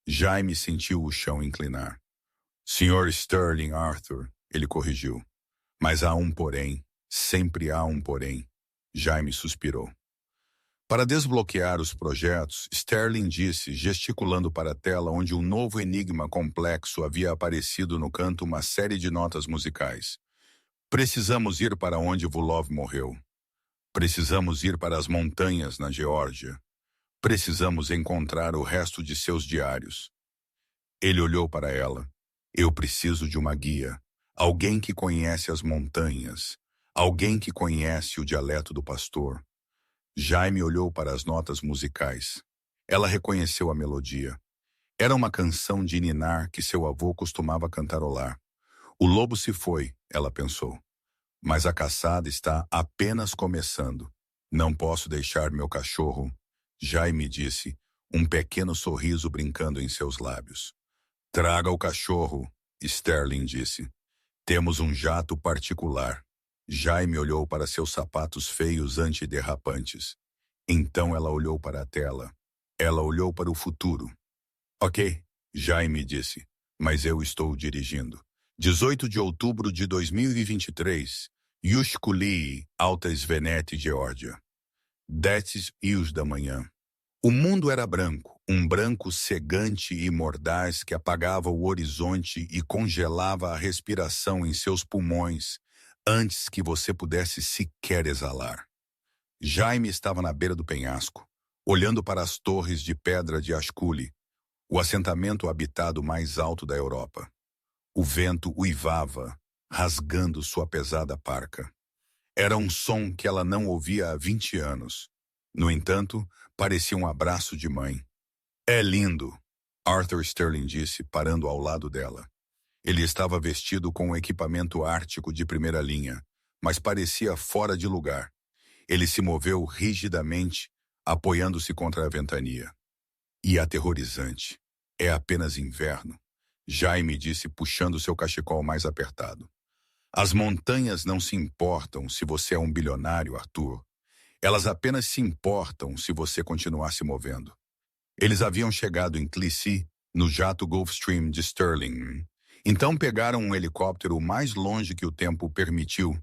A: Jaime sentiu o chão inclinar. Sr. Sterling Arthur, ele corrigiu. Mas há um porém, sempre há um porém. Jaime suspirou. Para desbloquear os projetos, Sterling disse, gesticulando para a tela onde um novo enigma complexo havia aparecido no canto uma série de notas musicais. Precisamos ir para onde Volov morreu. Precisamos ir para as montanhas na Geórgia. Precisamos encontrar o resto de seus diários. Ele olhou para ela. Eu preciso de uma guia. Alguém que conhece as montanhas. Alguém que conhece o dialeto do pastor. Jaime olhou para as notas musicais. Ela reconheceu a melodia. Era uma canção de ninar que seu avô costumava cantarolar. O lobo se foi, ela pensou. Mas a caçada está apenas começando. Não posso deixar meu cachorro. Jaime disse, um pequeno sorriso brincando em seus lábios. Traga o cachorro, Sterling disse. Temos um jato particular. Jaime olhou para seus sapatos feios antiderrapantes. Então ela olhou para a tela. Ela olhou para o futuro. Ok, Jaime disse, mas eu estou dirigindo. 18 de outubro de 2023, Yushkuli, Alta Svenete, Geórgia. 10h da manhã. O mundo era branco, um branco cegante e mordaz que apagava o horizonte e congelava a respiração em seus pulmões, antes que você pudesse sequer exalar. Jaime estava na beira do penhasco, olhando para as torres de pedra de Ashkuli, o assentamento habitado mais alto da Europa. O vento uivava, rasgando sua pesada parca. Era um som que ela não ouvia há 20 anos. No entanto, parecia um abraço de mãe. É lindo, Arthur Sterling disse, parando ao lado dela. Ele estava vestido com um equipamento ártico de primeira linha, mas parecia fora de lugar. Ele se moveu rigidamente, apoiando-se contra a ventania. E aterrorizante. É apenas inverno, Jaime disse, puxando seu cachecol mais apertado. As montanhas não se importam se você é um bilionário, Arthur. Elas apenas se importam se você continuar se movendo. Eles haviam chegado em Clichy, no jato Gulfstream de Sterling. Então pegaram um helicóptero o mais longe que o tempo permitiu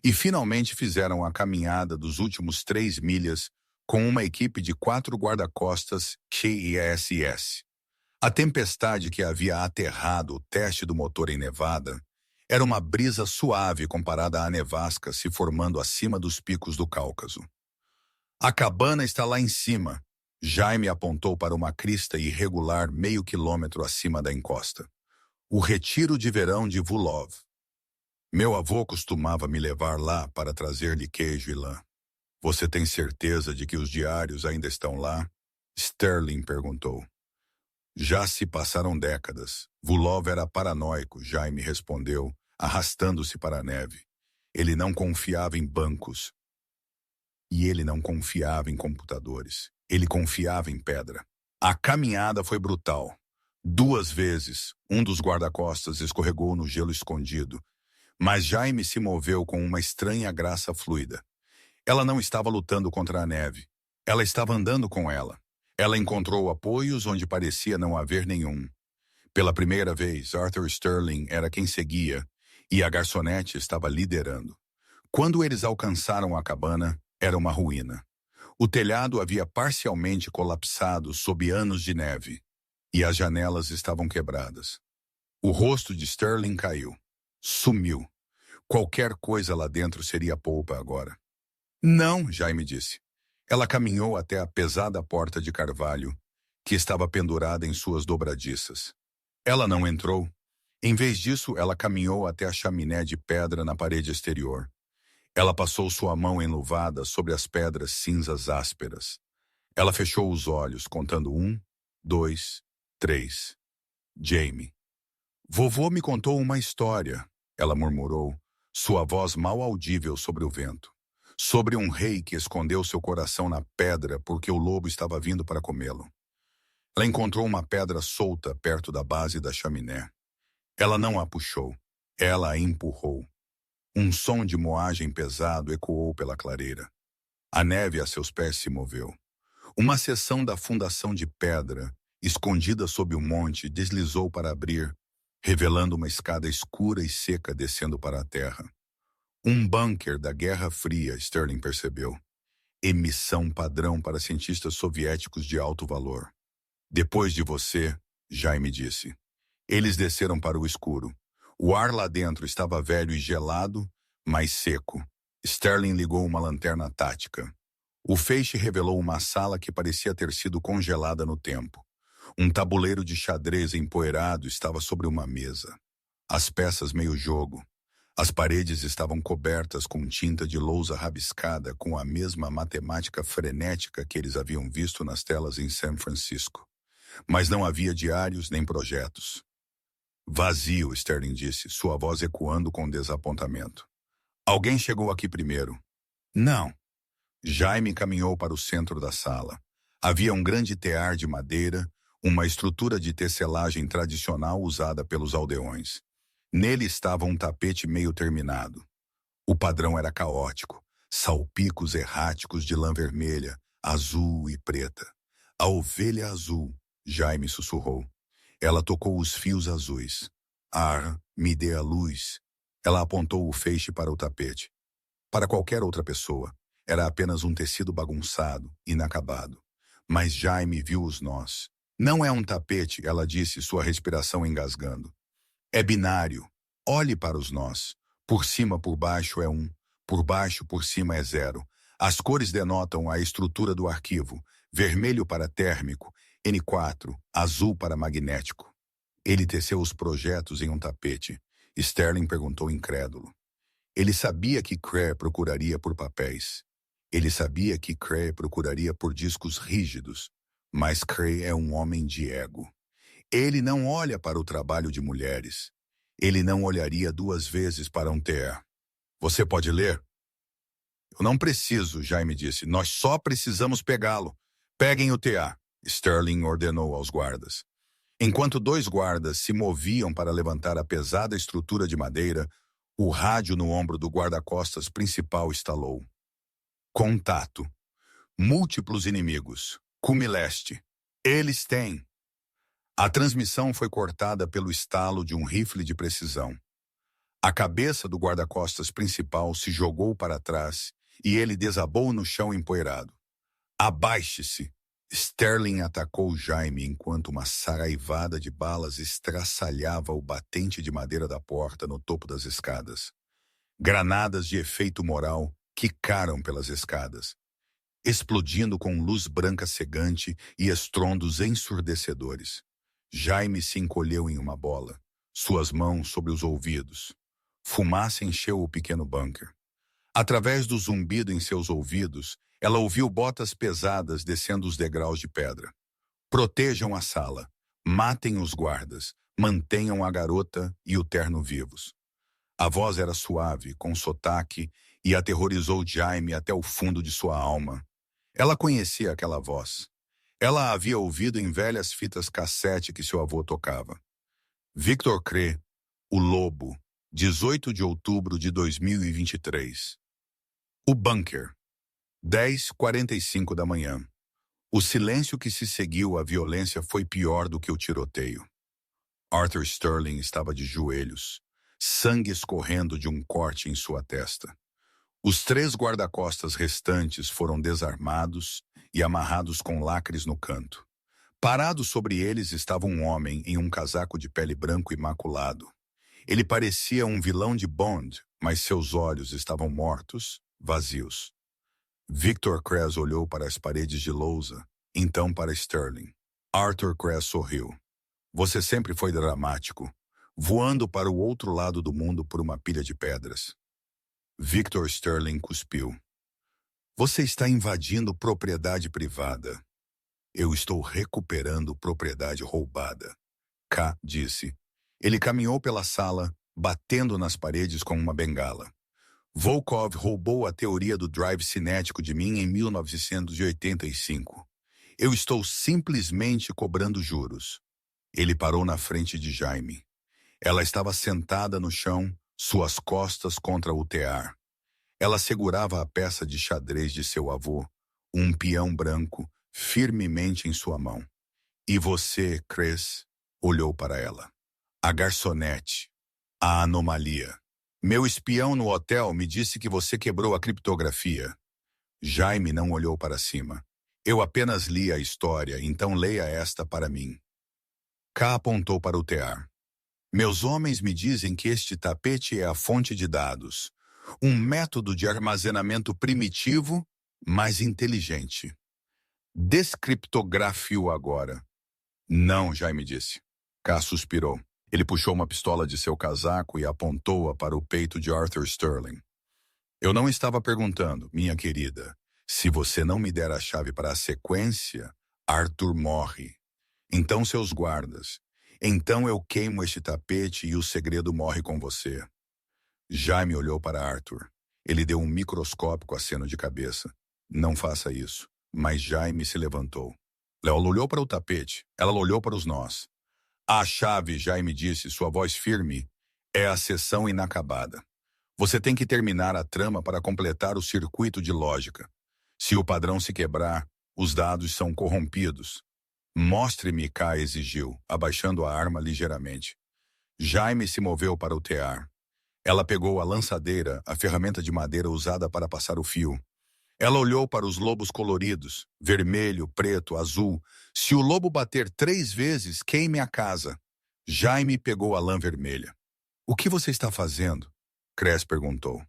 A: e finalmente fizeram a caminhada dos últimos 3 milhas com uma equipe de 4 guarda-costas KISS. A tempestade que havia aterrado o teste do motor em Nevada era uma brisa suave comparada à nevasca se formando acima dos picos do Cáucaso. A cabana está lá em cima. Jaime apontou para uma crista irregular meio quilômetro acima da encosta. O retiro de verão de Volov. Meu avô costumava me levar lá para trazer-lhe queijo e lã. Você tem certeza de que os diários ainda estão lá? Sterling perguntou. Já se passaram décadas. Volov era paranoico, Jaime respondeu, arrastando-se para a neve. Ele não confiava em bancos. E ele não confiava em computadores. Ele confiava em pedra. A caminhada foi brutal. 2 vezes, um dos guarda-costas escorregou no gelo escondido, mas Jaime se moveu com uma estranha graça fluida. Ela não estava lutando contra a neve. Ela estava andando com ela. Ela encontrou apoios onde parecia não haver nenhum. Pela primeira vez, Arthur Sterling era quem seguia, e a garçonete estava liderando. Quando eles alcançaram a cabana, era uma ruína. O telhado havia parcialmente colapsado sob anos de neve, e as janelas estavam quebradas. O rosto de Sterling caiu. Sumiu. Qualquer coisa lá dentro seria polpa agora. Não, Jaime disse. Ela caminhou até a pesada porta de carvalho, que estava pendurada em suas dobradiças. Ela não entrou. Em vez disso, ela caminhou até a chaminé de pedra na parede exterior. Ela passou sua mão enluvada sobre as pedras cinzas ásperas. Ela fechou os olhos, contando 1, 2, 3. Jaime. Vovô me contou uma história, ela murmurou, sua voz mal audível sobre o vento. Sobre um rei que escondeu seu coração na pedra porque o lobo estava vindo para comê-lo. Ela encontrou uma pedra solta perto da base da chaminé. Ela não a puxou, ela a empurrou. Um som de moagem pesado ecoou pela clareira. A neve a seus pés se moveu. Uma seção da fundação de pedra, escondida sob o monte, deslizou para abrir, revelando uma escada escura e seca descendo para a terra. Um bunker da Guerra Fria, Sterling percebeu. Emissão padrão para cientistas soviéticos de alto valor. Depois de você, Jaime disse. Eles desceram para o escuro. O ar lá dentro estava velho e gelado, mas seco. Sterling ligou uma lanterna tática. O feixe revelou uma sala que parecia ter sido congelada no tempo. Um tabuleiro de xadrez empoeirado estava sobre uma mesa. As peças meio jogo. As paredes estavam cobertas com tinta de lousa rabiscada com a mesma matemática frenética que eles haviam visto nas telas em São Francisco. Mas não havia diários nem projetos. Vazio, Sterling disse, sua voz ecoando com desapontamento. Alguém chegou aqui primeiro. Não. Jaime caminhou para o centro da sala. Havia um grande tear de madeira, uma estrutura de tecelagem tradicional usada pelos aldeões. Nele estava um tapete meio terminado. O padrão era caótico, salpicos erráticos de lã vermelha, azul e preta. A ovelha azul, Jaime sussurrou. Ela tocou os fios azuis. Ar, me dê a luz. Ela apontou o feixe para o tapete. Para qualquer outra pessoa, era apenas um tecido bagunçado, inacabado. Mas Jaime viu os nós. Não é um tapete, ela disse, sua respiração engasgando. É binário. Olhe para os nós. Por cima, por baixo é 1. Por baixo, por cima é 0. As cores denotam a estrutura do arquivo. Vermelho para térmico, N4, azul para magnético. Ele teceu os projetos em um tapete. Sterling perguntou incrédulo. Ele sabia que Cray procuraria por papéis. Ele sabia que Cray procuraria por discos rígidos. Mas Cray é um homem de ego. Ele não olha para o trabalho de mulheres. Ele não olharia 2 vezes para um TE. Você pode ler? Eu não preciso, Jaime disse. Nós só precisamos pegá-lo. Peguem o TA, Sterling ordenou aos guardas. Enquanto 2 guardas se moviam para levantar a pesada estrutura de madeira, o rádio no ombro do guarda-costas principal estalou. Contato. Múltiplos inimigos. Cume Leste. Eles têm. A transmissão foi cortada pelo estalo de um rifle de precisão. A cabeça do guarda-costas principal se jogou para trás e ele desabou no chão empoeirado. Abaixe-se! Sterling atacou Jaime enquanto uma saraivada de balas estraçalhava o batente de madeira da porta no topo das escadas. Granadas de efeito moral quicaram pelas escadas, explodindo com luz branca cegante e estrondos ensurdecedores. Jaime se encolheu em uma bola, suas mãos sobre os ouvidos. Fumaça encheu o pequeno bunker. Através do zumbido em seus ouvidos, ela ouviu botas pesadas descendo os degraus de pedra. Protejam a sala. Matem os guardas. Mantenham a garota e o terno vivos. A voz era suave, com sotaque, e aterrorizou Jaime até o fundo de sua alma. Ela conhecia aquela voz. Ela a havia ouvido em velhas fitas cassete que seu avô tocava. Victor Cré, O Lobo, 18 de outubro de 2023. O bunker. 10h45 da manhã. O silêncio que se seguiu à violência foi pior do que o tiroteio. Arthur Sterling estava de joelhos, sangue escorrendo de um corte em sua testa. Os 3 guarda-costas restantes foram desarmados e amarrados com lacres no canto. Parado sobre eles estava um homem em um casaco de pele branco imaculado. Ele parecia um vilão de Bond mas seus olhos estavam mortos, vazios. Victor Cress olhou para as paredes de lousa, então para Sterling. Arthur Cress sorriu. Você sempre foi dramático, voando para o outro lado do mundo por uma pilha de pedras. Victor Sterling cuspiu. Você está invadindo propriedade privada. Eu estou recuperando propriedade roubada. K disse. Ele caminhou pela sala, batendo nas paredes com uma bengala. Volkov roubou a teoria do drive cinético de mim em 1985. Eu estou simplesmente cobrando juros. Ele parou na frente de Jaime. Ela estava sentada no chão, suas costas contra o tear. Ela segurava a peça de xadrez de seu avô, um peão branco, firmemente em sua mão. E você, Chris, olhou para ela. A garçonete. A anomalia. Meu espião no hotel me disse que você quebrou a criptografia. Jaime não olhou para cima. Eu apenas li a história, então leia esta para mim. K apontou para o tear. Meus homens me dizem que este tapete é a fonte de dados. Um método de armazenamento primitivo, mas inteligente. Descriptografe-o agora. Não, Jaime disse. K suspirou. Ele puxou uma pistola de seu casaco e apontou-a para o peito de Arthur Sterling. Eu não estava perguntando, minha querida. Se você não me der a chave para a sequência, Arthur morre. Então seus guardas. Então eu queimo este tapete e o segredo morre com você. Jaime olhou para Arthur. Ele deu um microscópico aceno de cabeça. Não faça isso. Mas Jaime se levantou. Ela olhou para o tapete. Ela olhou para os nós. A chave, Jaime disse, sua voz firme, é a sessão inacabada. Você tem que terminar a trama para completar o circuito de lógica. Se o padrão se quebrar, os dados são corrompidos. Mostre-me, K exigiu, abaixando a arma ligeiramente. Jaime se moveu para o tear. Ela pegou a lançadeira, a ferramenta de madeira usada para passar o fio. Ela olhou para os lobos coloridos, vermelho, preto, azul. Se o lobo bater 3 vezes, queime a casa. Jaime pegou a lã vermelha. O que você está fazendo? Cress perguntou.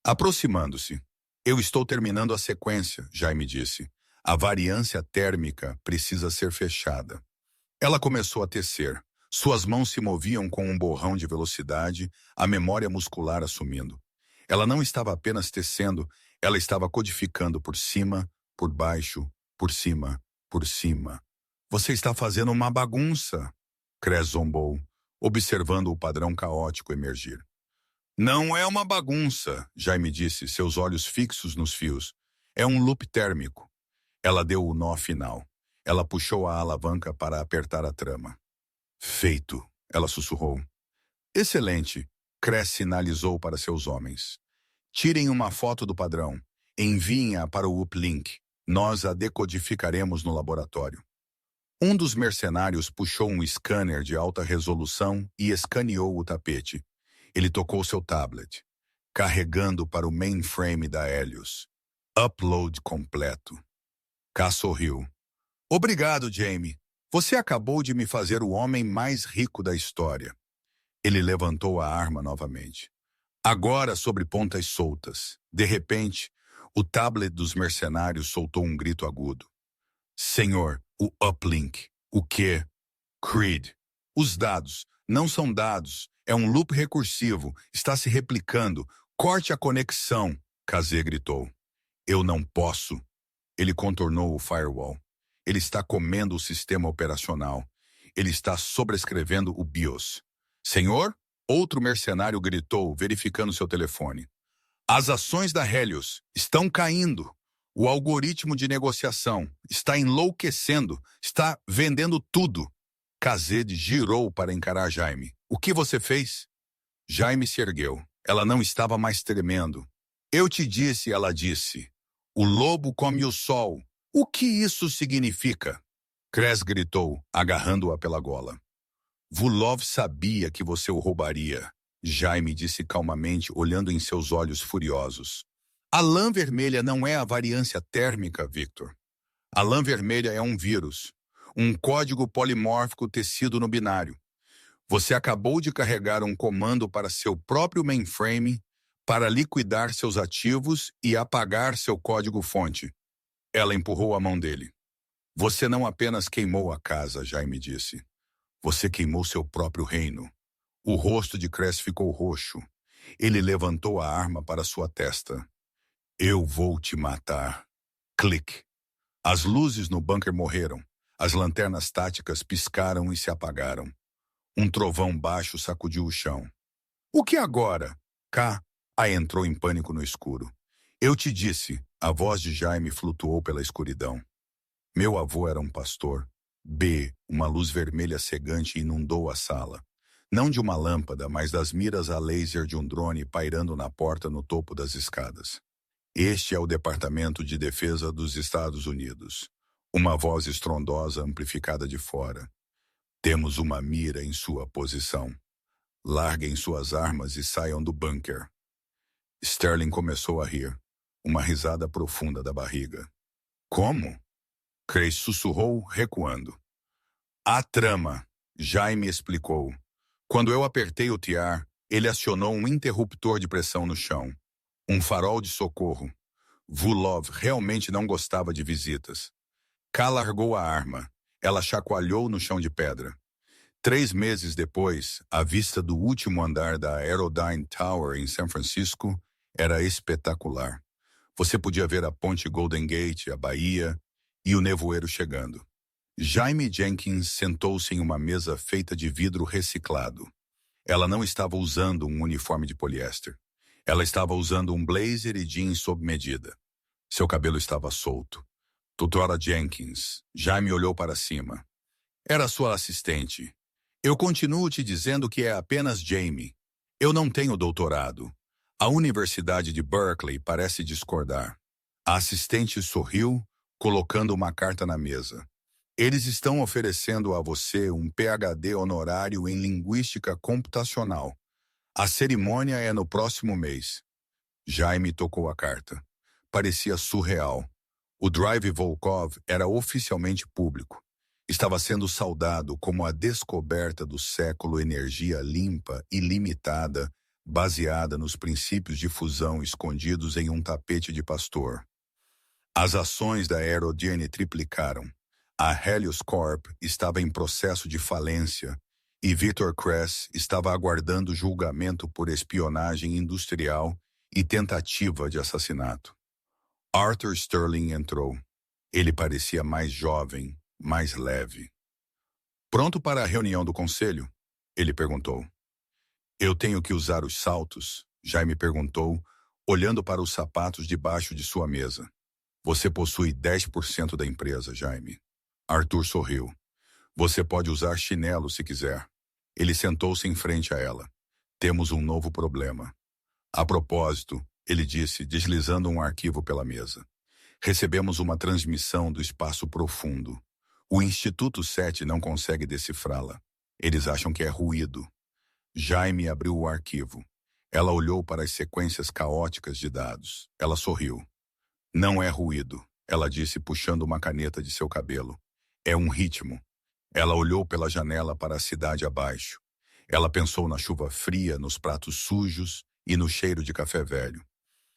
A: Aproximando-se. Eu estou terminando a sequência, Jaime disse. A variância térmica precisa ser fechada. Ela começou a tecer. Suas mãos se moviam com um borrão de velocidade, a memória muscular assumindo. Ela não estava apenas tecendo, ela estava codificando por cima, por baixo, por cima, por cima. Você está fazendo uma bagunça, Cress zombou, observando o padrão caótico emergir. Não é uma bagunça, Jaime disse, seus olhos fixos nos fios. É um loop térmico. Ela deu o nó final. Ela puxou a alavanca para apertar a trama. Feito, ela sussurrou. Excelente, Cress sinalizou para seus homens. Tirem uma foto do padrão. Enviem-a para o uplink. Nós a decodificaremos no laboratório. Um dos mercenários puxou um scanner de alta resolução e escaneou o tapete. Ele tocou seu tablet, carregando para o mainframe da Helios. Upload completo. K sorriu. Obrigado, Jaime. Você acabou de me fazer o homem mais rico da história. Ele levantou a arma novamente. Agora sobre pontas soltas. De repente, o tablet dos mercenários soltou um grito agudo. Senhor, o uplink. O quê? Creed. Os dados. Não são dados. É um loop recursivo. Está se replicando. Corte a conexão. Kazé gritou. Eu não posso. Ele contornou o firewall. Ele está comendo o sistema operacional. Ele está sobrescrevendo o BIOS. Senhor? Outro mercenário gritou, verificando seu telefone. As ações da Helios estão caindo. O algoritmo de negociação está enlouquecendo. Está vendendo tudo. Kazed girou para encarar Jaime. O que você fez? Jaime se ergueu. Ela não estava mais tremendo. Eu te disse, ela disse. O lobo come o sol. O que isso significa? Cress gritou, agarrando-a pela gola. Vulov sabia que você o roubaria, Jaime disse calmamente, olhando em seus olhos furiosos. A lã vermelha não é a variância térmica, Victor. A lã vermelha é um vírus, um código polimórfico tecido no binário. Você acabou de carregar um comando para seu próprio mainframe para liquidar seus ativos e apagar seu código-fonte. Ela empurrou a mão dele. Você não apenas queimou a casa, Jaime disse. Você queimou seu próprio reino. O rosto de Cress ficou roxo. Ele levantou a arma para sua testa. Eu vou te matar. Clique. As luzes no bunker morreram. As lanternas táticas piscaram e se apagaram. Um trovão baixo sacudiu o chão. O que agora? K. A entrou em pânico no escuro. Eu te disse, a voz de Jaime flutuou pela escuridão. Meu avô era um pastor. B. Uma luz vermelha cegante inundou a sala. Não de uma lâmpada, mas das miras a laser de um drone pairando na porta no topo das escadas. Este é o Departamento de Defesa dos Estados Unidos. Uma voz estrondosa amplificada de fora. Temos uma mira em sua posição. Larguem suas armas e saiam do bunker. Sterling começou a rir, uma risada profunda da barriga. Como? Craig sussurrou, recuando. A trama, Jaime explicou. Quando eu apertei o tiar, ele acionou um interruptor de pressão no chão. Um farol de socorro. Vulov realmente não gostava de visitas. K largou a arma. Ela chacoalhou no chão de pedra. 3 meses depois, a vista do último andar da Aerodyne Tower em São Francisco era espetacular. Você podia ver a ponte Golden Gate, a Bahia e o nevoeiro chegando. Jaime Jenkins sentou-se em uma mesa feita de vidro reciclado. Ela não estava usando um uniforme de poliéster. Ela estava usando um blazer e jeans sob medida. Seu cabelo estava solto. Doutora Jenkins, Jaime olhou para cima. Era sua assistente. Eu continuo te dizendo que é apenas Jamie. Eu não tenho doutorado. A Universidade de Berkeley parece discordar. A assistente sorriu, colocando uma carta na mesa. Eles estão oferecendo a você um PhD honorário em Linguística Computacional. A cerimônia é no próximo mês. Jaime tocou a carta. Parecia surreal. O Drive Volkov era oficialmente público. Estava sendo saudado como a descoberta do século energia limpa e limitada, baseada nos princípios de fusão escondidos em um tapete de pastor. As ações da Aerodyne triplicaram. A Helios Corp estava em processo de falência e Victor Cress estava aguardando julgamento por espionagem industrial e tentativa de assassinato. Arthur Sterling entrou. Ele parecia mais jovem, mais leve. Pronto para a reunião do conselho? Ele perguntou. Eu tenho que usar os saltos? Jaime perguntou, olhando para os sapatos debaixo de sua mesa. Você possui 10% da empresa, Jaime. Arthur sorriu. Você pode usar chinelo se quiser. Ele sentou-se em frente a ela. Temos um novo problema. A propósito, ele disse, deslizando um arquivo pela mesa. Recebemos uma transmissão do espaço profundo. O Instituto 7 não consegue decifrá-la. Eles acham que é ruído. Jaime abriu o arquivo. Ela olhou para as sequências caóticas de dados. Ela sorriu. Não é ruído, ela disse, puxando uma caneta de seu cabelo. É um ritmo. Ela olhou pela janela para a cidade abaixo. Ela pensou na chuva fria, nos pratos sujos e no cheiro de café velho.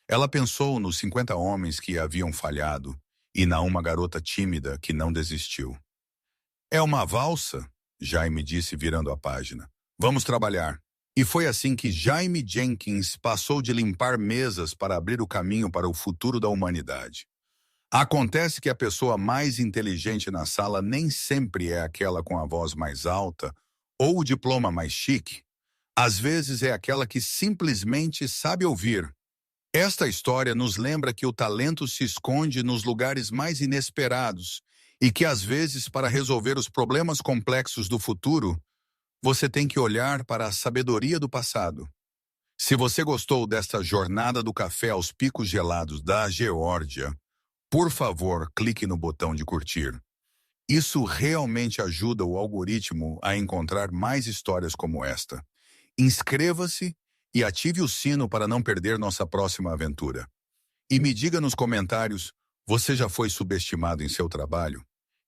A: Ela pensou nos 50 homens que haviam falhado e na uma garota tímida que não desistiu. É uma valsa, Jaime disse, virando a página. Vamos trabalhar. E foi assim que Jaime Jenkins passou de limpar mesas para abrir o caminho para o futuro da humanidade. Acontece que a pessoa mais inteligente na sala nem sempre é aquela com a voz mais alta ou o diploma mais chique. Às vezes é aquela que simplesmente sabe ouvir. Esta história nos lembra que o talento se esconde nos lugares mais inesperados e que, às vezes, para resolver os problemas complexos do futuro, você tem que olhar para a sabedoria do passado. Se você gostou desta jornada do café aos picos gelados da Geórgia, por favor, clique no botão de curtir. Isso realmente ajuda o algoritmo a encontrar mais histórias como esta. Inscreva-se e ative o sino para não perder nossa próxima aventura. E me diga nos comentários, você já foi subestimado em seu trabalho?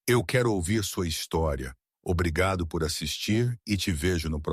A: Eu quero ouvir sua história. Obrigado por assistir e te vejo no próximo.